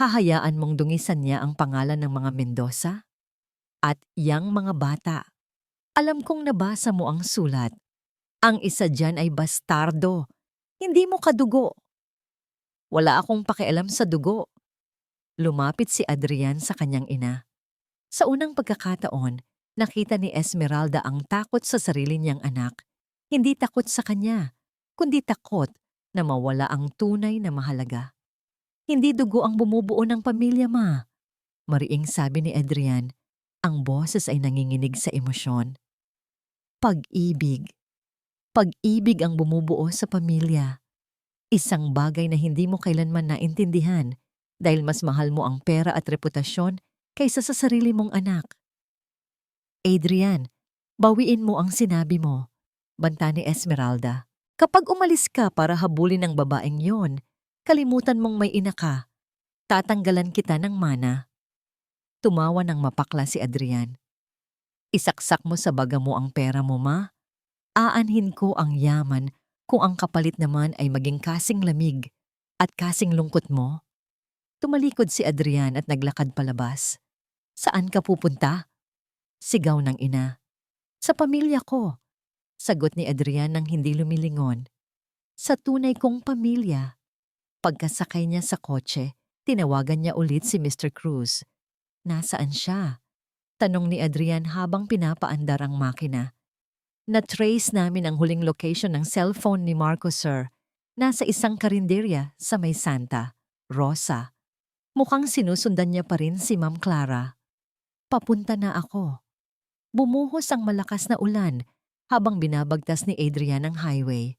Hahayaan mong dungisan niya ang pangalan ng mga Mendoza? At yang mga bata. Alam kong nabasa mo ang sulat. Ang isa dyan ay bastardo. Hindi mo kadugo. Wala akong pakialam sa dugo. Lumapit si Adrian sa kanyang ina. Sa unang pagkakataon, nakita ni Esmeralda ang takot sa sarili niyang anak. Hindi takot sa kanya, kundi takot na mawala ang tunay na mahalaga. Hindi dugo ang bumubuo ng pamilya, ma. Mariing sabi ni Adrian, ang boses ay nanginginig sa emosyon. Pag-ibig. Pag-ibig ang bumubuo sa pamilya. Isang bagay na hindi mo kailanman naintindihan dahil mas mahal mo ang pera at reputasyon kaysa sa sarili mong anak. Adrian, bawiin mo ang sinabi mo, banta ni Esmeralda. Kapag umalis ka para habulin ang babaeng yon, kalimutan mong may ina ka. Tatanggalan kita ng mana. Tumawa ng mapakla si Adrian. Isaksak mo sa baga mo ang pera mo, ma. Aanhin ko ang yaman kung ang kapalit naman ay maging kasing lamig at kasing lungkot mo. Tumalikod si Adrian at naglakad palabas. Saan ka pupunta? Sigaw ng ina. Sa pamilya ko, sagot ni Adrian nang hindi lumilingon. Sa tunay kong pamilya. Pagkasakay niya sa kotse, tinawagan niya ulit si Mr. Cruz. Nasaan siya? Tanong ni Adrian habang pinapaandar ang makina. Na-trace namin ang huling location ng cellphone ni Marco, sir. Nasa isang karinderya sa May Santa, Rosa. Mukhang sinusundan niya pa rin si Ma'am Clara. Papunta na ako. Bumuhos ang malakas na ulan habang binabagtas ni Adrian ang highway.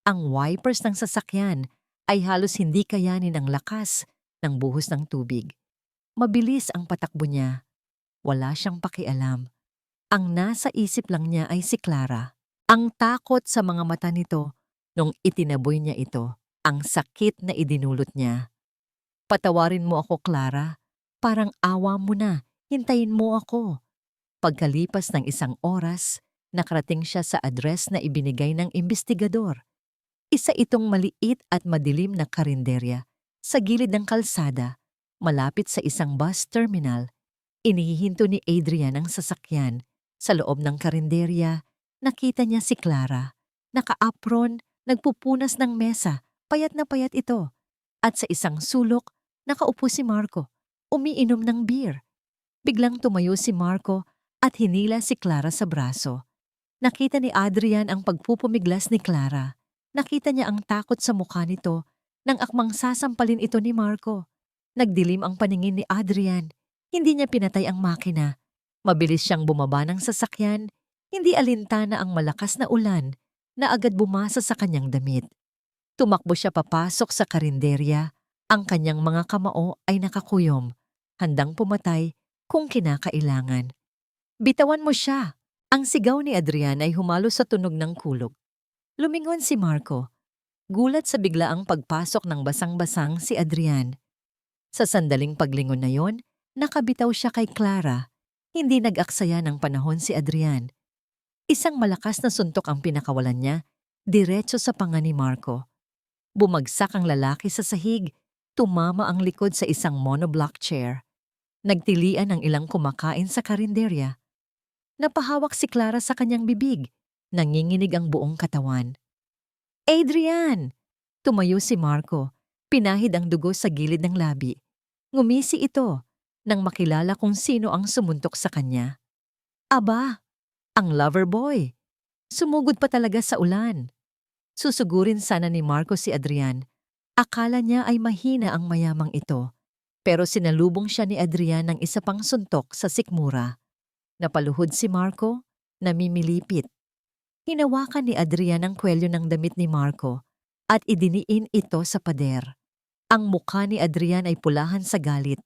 Ang wipers ng sasakyan ay halos hindi kayanin ang lakas ng buhos ng tubig. Mabilis ang patakbo niya. Wala siyang pakialam. Ang nasa isip lang niya ay si Clara. Ang takot sa mga mata nito nung itinaboy niya ito. Ang sakit na idinulot niya. Patawarin mo ako, Clara. Parang awa mo na. hintayin mo ako. Pagkalipas ng 1 oras, nakarating siya sa address na ibinigay ng imbestigador. Isa itong maliit at madilim na karinderya sa gilid ng kalsada, malapit sa isang bus terminal. Inihihinto ni Adrian ang sasakyan. Sa loob ng karinderya, nakita niya si Clara. Naka-apron, nagpupunas ng mesa, payat na payat ito. At sa isang sulok, nakaupo si Marco, umiinom ng beer. Biglang tumayo si Marco at hinila si Clara sa braso. Nakita ni Adrian ang pagpupumiglas ni Clara. Nakita niya ang takot sa mukha nito nang akmang sasampalin ito ni Marco. Nagdilim ang paningin ni Adrian. Hindi niya pinatay ang makina. Mabilis siyang bumaba ng sasakyan. Hindi alintana ang malakas na ulan na agad bumasa sa kanyang damit. Tumakbo siya papasok sa karinderya. Ang kanyang mga kamao ay nakakuyom, handang pumatay kung kinakailangan. Bitawan mo siya! Ang sigaw ni Adrian ay humalo sa tunog ng kulog. Lumingon si Marco. Gulat sa biglaang pagpasok ng basang-basang si Adrian. Sa sandaling paglingon na yon, nakabitaw siya kay Clara. Hindi nag-aksaya ng panahon si Adrian. Isang malakas na suntok ang pinakawalan niya, diretso sa panga ni Marco. Bumagsak ang lalaki sa sahig, tumama ang likod sa isang monoblock chair. Nagtilian ang ilang kumakain sa karinderya. Napahawak si Clara sa kanyang bibig, nanginginig ang buong katawan. Adrian! Tumayo si Marco, pinahid ang dugo sa gilid ng labi. Ngumisi ito nang makilala kung sino ang sumuntok sa kanya. Aba, ang lover boy. Sumugod pa talaga sa ulan. Susugurin sana ni Marco si Adrian. Akala niya ay mahina ang mayamang ito. Pero sinalubong siya ni Adrian ng isa pang suntok sa sikmura. Napaluhod si Marco, namimilipit. Hinawakan ni Adrian ang kwelyo ng damit ni Marco at idiniin ito sa pader. Ang mukha ni Adrian ay pulahan sa galit.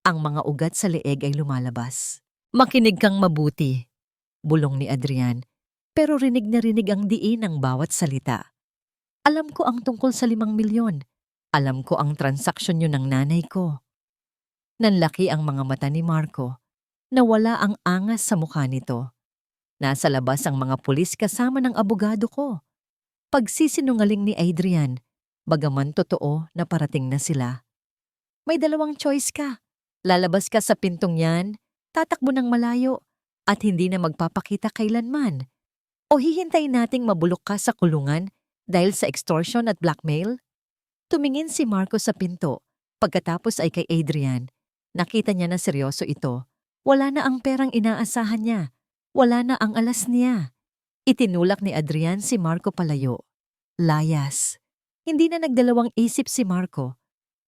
Ang mga ugat sa leeg ay lumalabas. Makinig kang mabuti, bulong ni Adrian, pero rinig na rinig ang diin ng bawat salita. Alam ko ang tungkol sa 5 milyon. Alam ko ang transaksyon yun ng nanay ko. Nanlaki ang mga mata ni Marco. Nawala ang angas sa mukha nito. Nasa labas ang mga pulis kasama ng abogado ko. Pagsisinungaling ni Adrian, bagaman totoo na parating na sila. May 2 choice ka. Lalabas ka sa pintong yan, tatakbo ng malayo, at hindi na magpapakita kailanman. O hihintayin nating mabulok ka sa kulungan dahil sa extortion at blackmail? Tumingin si Marco sa pinto. Pagkatapos ay kay Adrian. Nakita niya na seryoso ito. Wala na ang perang inaasahan niya. Wala na ang alas niya. Itinulak ni Adrian si Marco palayo. Layas. Hindi na nagdalawang isip si Marco.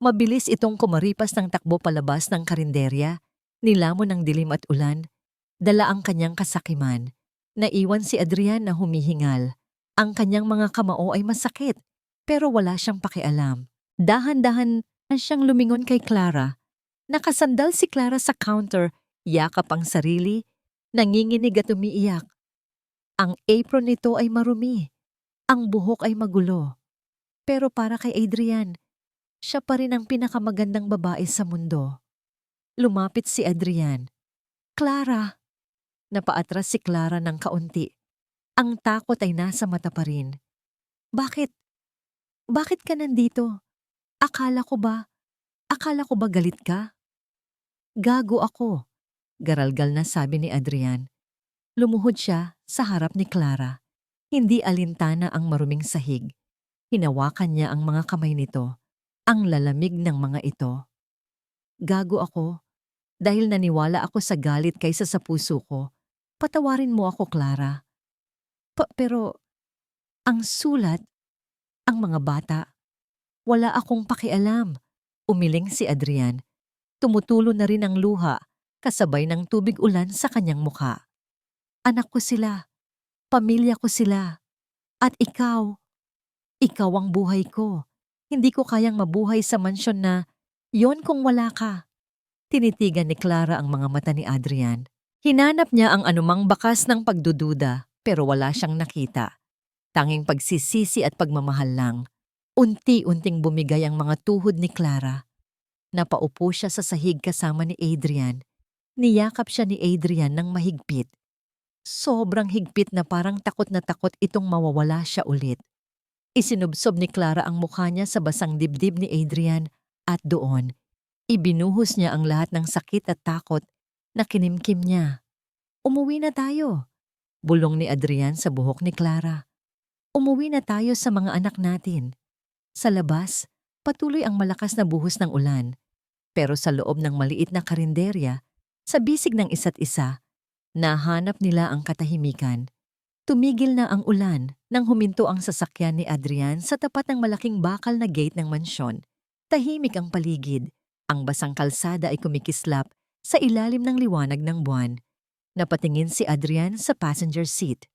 Mabilis itong kumaripas ng takbo palabas ng karinderya. Nilamon ng dilim at ulan. Dala ang kanyang kasakiman. Naiwan si Adrian na humihingal. Ang kanyang mga kamao ay masakit, pero wala siyang pakialam. Dahan-dahan siyang lumingon kay Clara. Nakasandal si Clara sa counter, yakap ang sarili, nanginginig at umiiyak. Ang apron nito ay marumi. Ang buhok ay magulo. Pero para kay Adrian, siya pa rin ang pinakamagandang babae sa mundo. Lumapit si Adrian. Clara! Napaatras si Clara ng kaunti. Ang takot ay nasa mata pa rin. Bakit? Bakit ka nandito? Akala ko ba galit ka? Gago ako, garalgal na sabi ni Adrian. Lumuhod siya sa harap ni Clara. Hindi alintana ang maruming sahig. Hinawakan niya ang mga kamay nito. Ang lalamig ng mga ito. Gago ako dahil naniwala ako sa galit kaysa sa puso ko. Patawarin mo ako, Clara. Pero ang sulat, ang mga bata, wala akong pakialam. Umiling si Adrian. Tumutulo na rin ang luha kasabay ng tubig ulan sa kanyang mukha. Anak ko sila. Pamilya ko sila. At ikaw ang buhay ko. Hindi ko kayang mabuhay sa mansyon na yon kung wala ka. Tinitigan ni Clara ang mga mata ni Adrian. Hinanap niya ang anumang bakas ng pagdududa pero wala siyang nakita. Tanging pagsisisi at pagmamahal lang. Unti-unting bumigay ang mga tuhod ni Clara. Napaupo siya sa sahig kasama ni Adrian. Niyakap siya ni Adrian ng mahigpit. Sobrang higpit na parang takot na takot itong mawawala siya ulit. Isinubsob ni Clara ang mukha niya sa basang dibdib ni Adrian at doon, ibinuhos niya ang lahat ng sakit at takot na kinimkim niya. Umuwi na tayo, bulong ni Adrian sa buhok ni Clara. Umuwi na tayo sa mga anak natin. Sa labas, patuloy ang malakas na buhos ng ulan. Pero sa loob ng maliit na karinderya, sa bisig ng isa't isa, nahanap nila ang katahimikan. Tumigil na ang ulan nang huminto ang sasakyan ni Adrian sa tapat ng malaking bakal na gate ng mansyon. Tahimik ang paligid. Ang basang kalsada ay kumikislap sa ilalim ng liwanag ng buwan. Napatingin si Adrian sa passenger seat.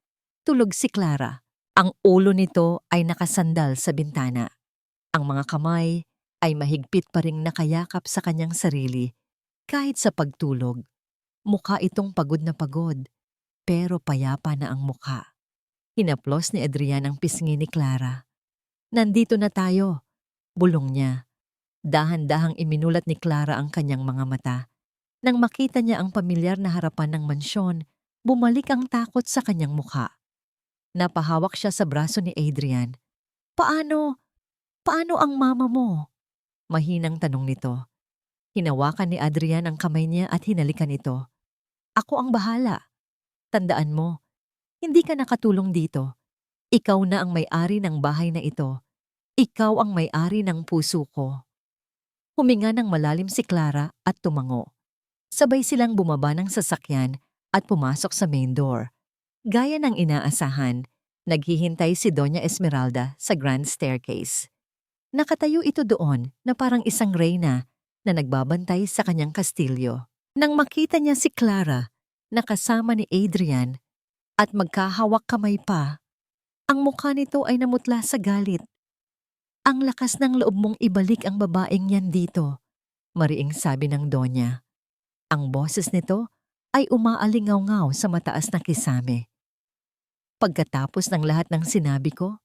Tulog si Clara. Ang ulo nito ay nakasandal sa bintana. Ang mga kamay ay mahigpit pa ring nakayakap sa kanyang sarili. Kahit sa pagtulog, mukha itong pagod na pagod, pero payapa na ang mukha. Hinaplos ni Adrian ang pisngi ni Clara. Nandito na tayo, bulong niya. Dahan-dahang iminulat ni Clara ang kanyang mga mata. Nang makita niya ang pamilyar na harapan ng mansyon, bumalik ang takot sa kanyang mukha. Napahawak siya sa braso ni Adrian. Paano ang mama mo? Mahinang tanong nito. Hinawakan ni Adrian ang kamay niya at hinalikan ito. Ako ang bahala. Tandaan mo, hindi ka nakatulong dito. Ikaw na ang may-ari ng bahay na ito. Ikaw ang may-ari ng puso ko. Huminga ng malalim si Clara at tumango. Sabay silang bumaba ng sasakyan at pumasok sa main door. Gaya ng inaasahan, naghihintay si Doña Esmeralda sa grand staircase. Nakatayo ito doon na parang isang reyna na nagbabantay sa kanyang kastilyo. Nang makita niya si Clara, nakasama ni Adrian, at magkahawak kamay pa, ang mukha nito ay namutla sa galit. Ang lakas ng loob mong ibalik ang babaeng yan dito, mariing sabi ng Donya. Ang boses nito ay umaalingaw-ngaw sa mataas na kisame. Pagkatapos ng lahat ng sinabi ko,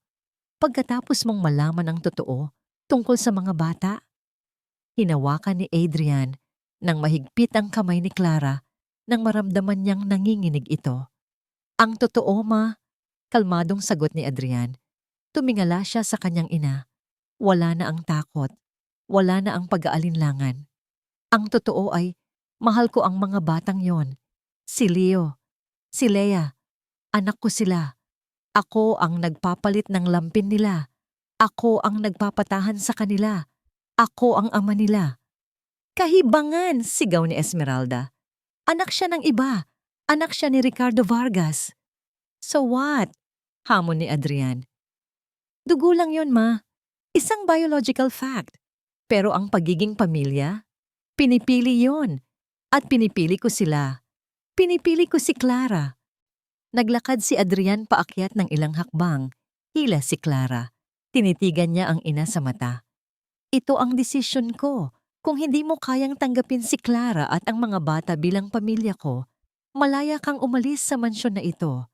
pagkatapos mong malaman ang totoo tungkol sa mga bata, hinawakan ni Adrian nang mahigpit ang kamay ni Clara nang maramdaman niyang nanginginig ito. Ang totoo, ma, kalmadong sagot ni Adrian. Tumingala siya sa kanyang ina. Wala na ang takot. Wala na ang pag-aalinlangan. Ang totoo ay, mahal ko ang mga batang yon. Si Leo, si Lea, anak ko sila. Ako ang nagpapalit ng lampin nila. Ako ang nagpapatahan sa kanila. Ako ang ama nila. Kahibangan, sigaw ni Esmeralda. Anak siya ng iba. Anak siya ni Ricardo Vargas. So what? Hamon ni Adrian. Dugo lang yon, ma. Isang biological fact. Pero ang pagiging pamilya, pinipili yon. At pinipili ko sila. Pinipili ko si Clara. Naglakad si Adrian paakyat ng ilang hakbang. Hila si Clara. Tinitigan niya ang ina sa mata. Ito ang desisyon ko. Kung hindi mo kayang tanggapin si Clara at ang mga bata bilang pamilya ko, malaya kang umalis sa mansyon na ito.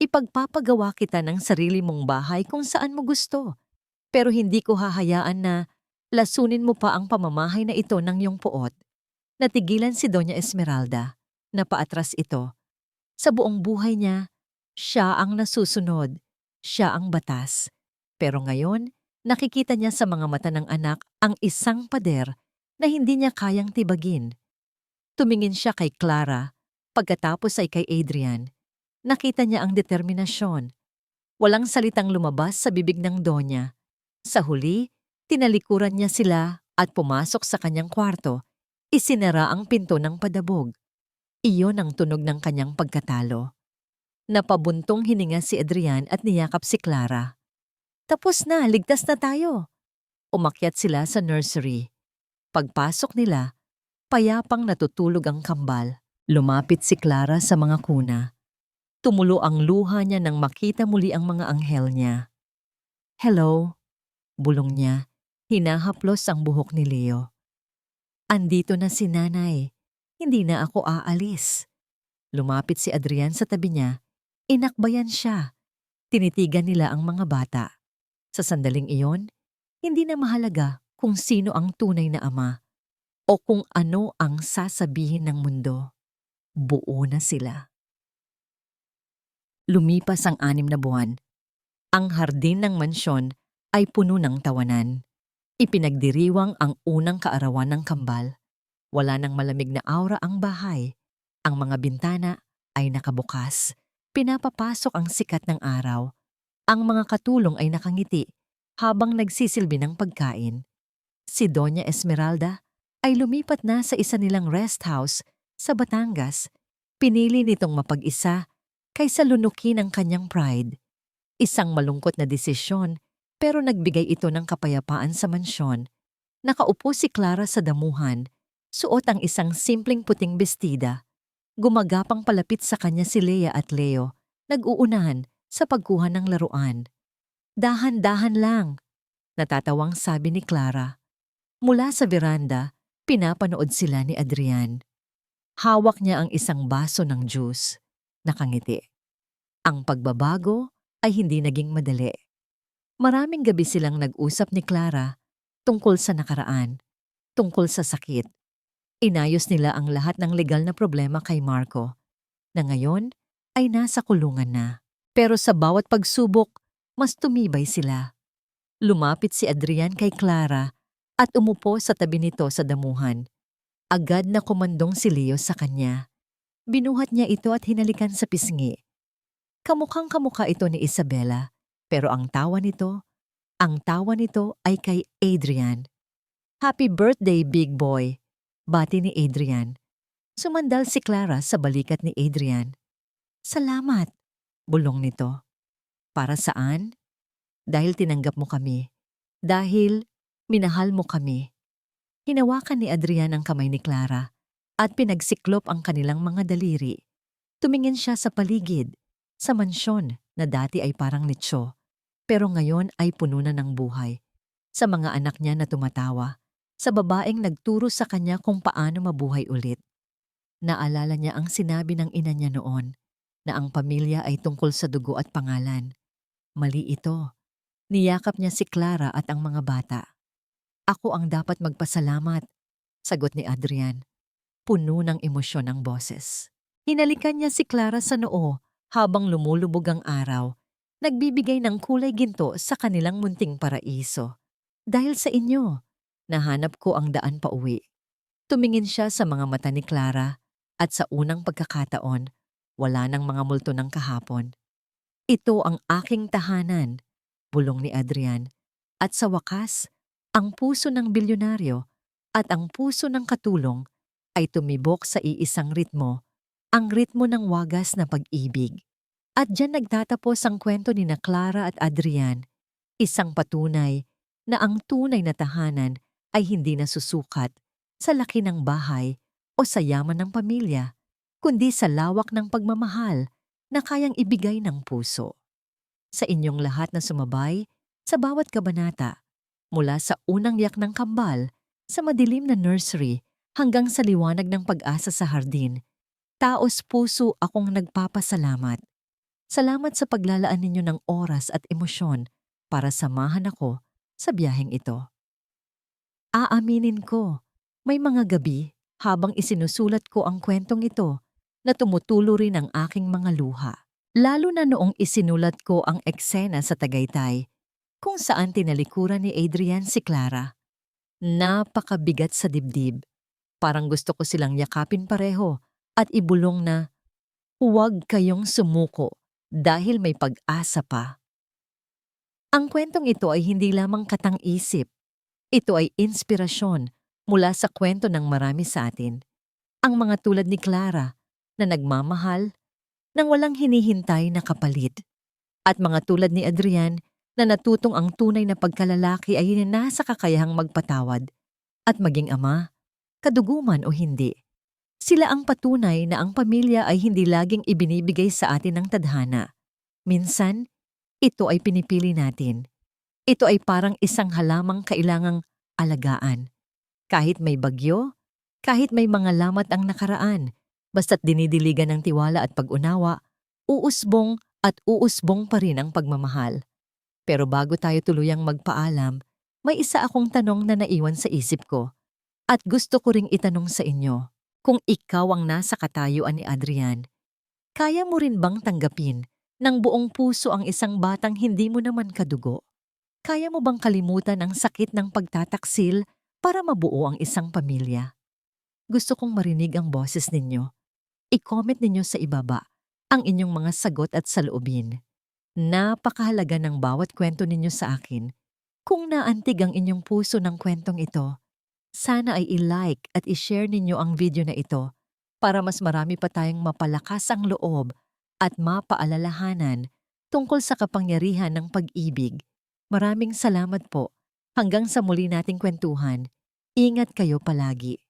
Ipagpapagawa kita ng sarili mong bahay kung saan mo gusto. Pero hindi ko hahayaan na lasunin mo pa ang pamamahay na ito ng iyong puot. Natigilan si Doña Esmeralda. Napaatras ito. Sa buong buhay niya, siya ang nasusunod. Siya ang batas. Pero ngayon, nakikita niya sa mga mata ng anak ang isang pader na hindi niya kayang tibagin. Tumingin siya kay Clara, pagkatapos ay kay Adrian. Nakita niya ang determinasyon. Walang salitang lumabas sa bibig ng Donya. Sa huli, tinalikuran niya sila at pumasok sa kanyang kwarto. Isinara ang pinto ng padabog. Iyon ang tunog ng kanyang pagkatalo. Napabuntong hininga si Adrian at niyakap si Clara. Tapos na, ligtas na tayo. Umakyat sila sa nursery. Pagpasok nila, payapang natutulog ang kambal. Lumapit si Clara sa mga kuna. Tumulo ang luha niya nang makita muli ang mga anghel niya. Hello, bulong niya. Hinahaplos ang buhok ni Leo. Andito na si nanay. Hindi na ako aalis. Lumapit si Adrian sa tabi niya. Inakbayan siya. Tinitigan nila ang mga bata. Sa sandaling iyon, hindi na mahalaga kung sino ang tunay na ama. o kung ano ang sasabihin ng mundo. Buo na sila. Lumipas ang 6 na buwan. Ang hardin ng mansyon ay puno ng tawanan. Ipinagdiriwang ang unang kaarawan ng kambal. Wala nang malamig na aura ang bahay. Ang mga bintana ay nakabukas. Pinapapasok ang sikat ng araw. Ang mga katulong ay nakangiti habang nagsisilbi ng pagkain. Si Doña Esmeralda ay lumipat na sa isa nilang rest house sa Batangas. Pinili nitong mapag-isa kaysa lunukin ang kanyang pride. Isang malungkot na desisyon pero nagbigay ito ng kapayapaan sa mansyon. Nakaupo si Clara sa damuhan, suot ang isang simpleng puting bestida. Gumagapang palapit sa kanya si Lea at Leo, nag-uunahan sa pagkuha ng laruan. Dahan-dahan lang, natatawang sabi ni Clara. Mula sa veranda, pinapanood sila ni Adrian. Hawak niya ang isang baso ng juice. Nakangiti. Ang pagbabago ay hindi naging madali. Maraming gabi silang nag-usap ni Clara tungkol sa nakaraan, tungkol sa sakit. Inayos nila ang lahat ng legal na problema kay Marco, na ngayon ay nasa kulungan na. Pero sa bawat pagsubok, mas tumibay sila. Lumapit si Adrian kay Clara at umupo sa tabi nito sa damuhan. Agad na kumandong si Leo sa kanya. Binuhat niya ito at hinalikan sa pisngi. Kamukhang kamukha ito ni Isabella, pero ang tawa nito ay kay Adrian. Happy birthday, big boy! Bati ni Adrian. Sumandal si Clara sa balikat ni Adrian. Salamat, bulong nito. Para saan? Dahil tinanggap mo kami. Dahil minahal mo kami. Hinawakan ni Adrian ang kamay ni Clara at pinagsiklop ang kanilang mga daliri. Tumingin siya sa paligid, sa mansyon na dati ay parang nitso, pero ngayon ay puno na ng buhay. Sa mga anak niya na tumatawa, sa babaeng nagturo sa kanya kung paano mabuhay ulit. Naalala niya ang sinabi ng ina niya noon, na ang pamilya ay tungkol sa dugo at pangalan. Mali ito. Niyakap niya si Clara at ang mga bata. Ako ang dapat magpasalamat, sagot ni Adrian. Puno ng emosyon ang boses. Hinalikan niya si Clara sa noo habang lumulubog ang araw, nagbibigay ng kulay ginto sa kanilang munting paraiso. Dahil sa inyo, nahanap ko ang daan pauwi. Tumingin siya sa mga mata ni Clara at sa unang pagkakataon, wala nang mga multo ng kahapon. Ito ang aking tahanan, bulong ni Adrian. At sa wakas, ang puso ng bilyonaryo at ang puso ng katulong ay tumibok sa iisang ritmo, ang ritmo ng wagas na pag-ibig. At diyan nagtatapos ang kwento ni na Clara at Adrian, isang patunay na ang tunay na tahanan ay hindi nasusukat sa laki ng bahay o sa yaman ng pamilya, kundi sa lawak ng pagmamahal na kayang ibigay ng puso. Sa inyong lahat na sumabay, sa bawat kabanata, mula sa unang yak ng kambal, sa madilim na nursery, hanggang sa liwanag ng pag-asa sa hardin, taos puso akong nagpapasalamat. Salamat sa paglalaan ninyo ng oras at emosyon para samahan ako sa biyaheng ito. Aaminin ko, may mga gabi habang isinusulat ko ang kwentong ito na tumutulo rin ang aking mga luha. Lalo na noong isinulat ko ang eksena sa Tagaytay, kung saan tinalikuran ni Adrian si Clara. Napakabigat sa dibdib. Parang gusto ko silang yakapin pareho at ibulong na, huwag kayong sumuko dahil may pag-asa pa. Ang kwentong ito ay hindi lamang katang-isip. Ito ay inspirasyon mula sa kwento ng marami sa atin. Ang mga tulad ni Clara na nagmamahal nang walang hinihintay na kapalit. At mga tulad ni Adrian na natutong ang tunay na pagkalalaki ay nasa kakayahang magpatawad at maging ama, kaduguman o hindi. Sila ang patunay na ang pamilya ay hindi laging ibinibigay sa atin ng tadhana. Minsan, ito ay pinipili natin. Ito ay parang isang halamang kailangang alagaan. Kahit may bagyo, kahit may mga lamat ang nakaraan, basta't dinidiligan ng tiwala at pag-unawa, uusbong at uusbong pa rin ang pagmamahal. Pero bago tayo tuluyang magpaalam, may isa akong tanong na naiwan sa isip ko. At gusto ko ring itanong sa inyo, kung ikaw ang nasa katayuan ni Adrian, kaya mo rin bang tanggapin ng buong puso ang isang batang hindi mo naman kadugo? Kaya mo bang kalimutan ang sakit ng pagtataksil para mabuo ang isang pamilya? Gusto kong marinig ang boses ninyo. I-comment ninyo sa ibaba ang inyong mga sagot at saloobin. Napakahalaga ng bawat kwento ninyo sa akin. Kung naantig ang inyong puso ng kwentong ito, sana ay i-like at i-share ninyo ang video na ito para mas marami pa tayong mapalakas ang loob at mapaalalahanan tungkol sa kapangyarihan ng pag-ibig. Maraming salamat po. Hanggang sa muli nating kwentuhan. Ingat kayo palagi.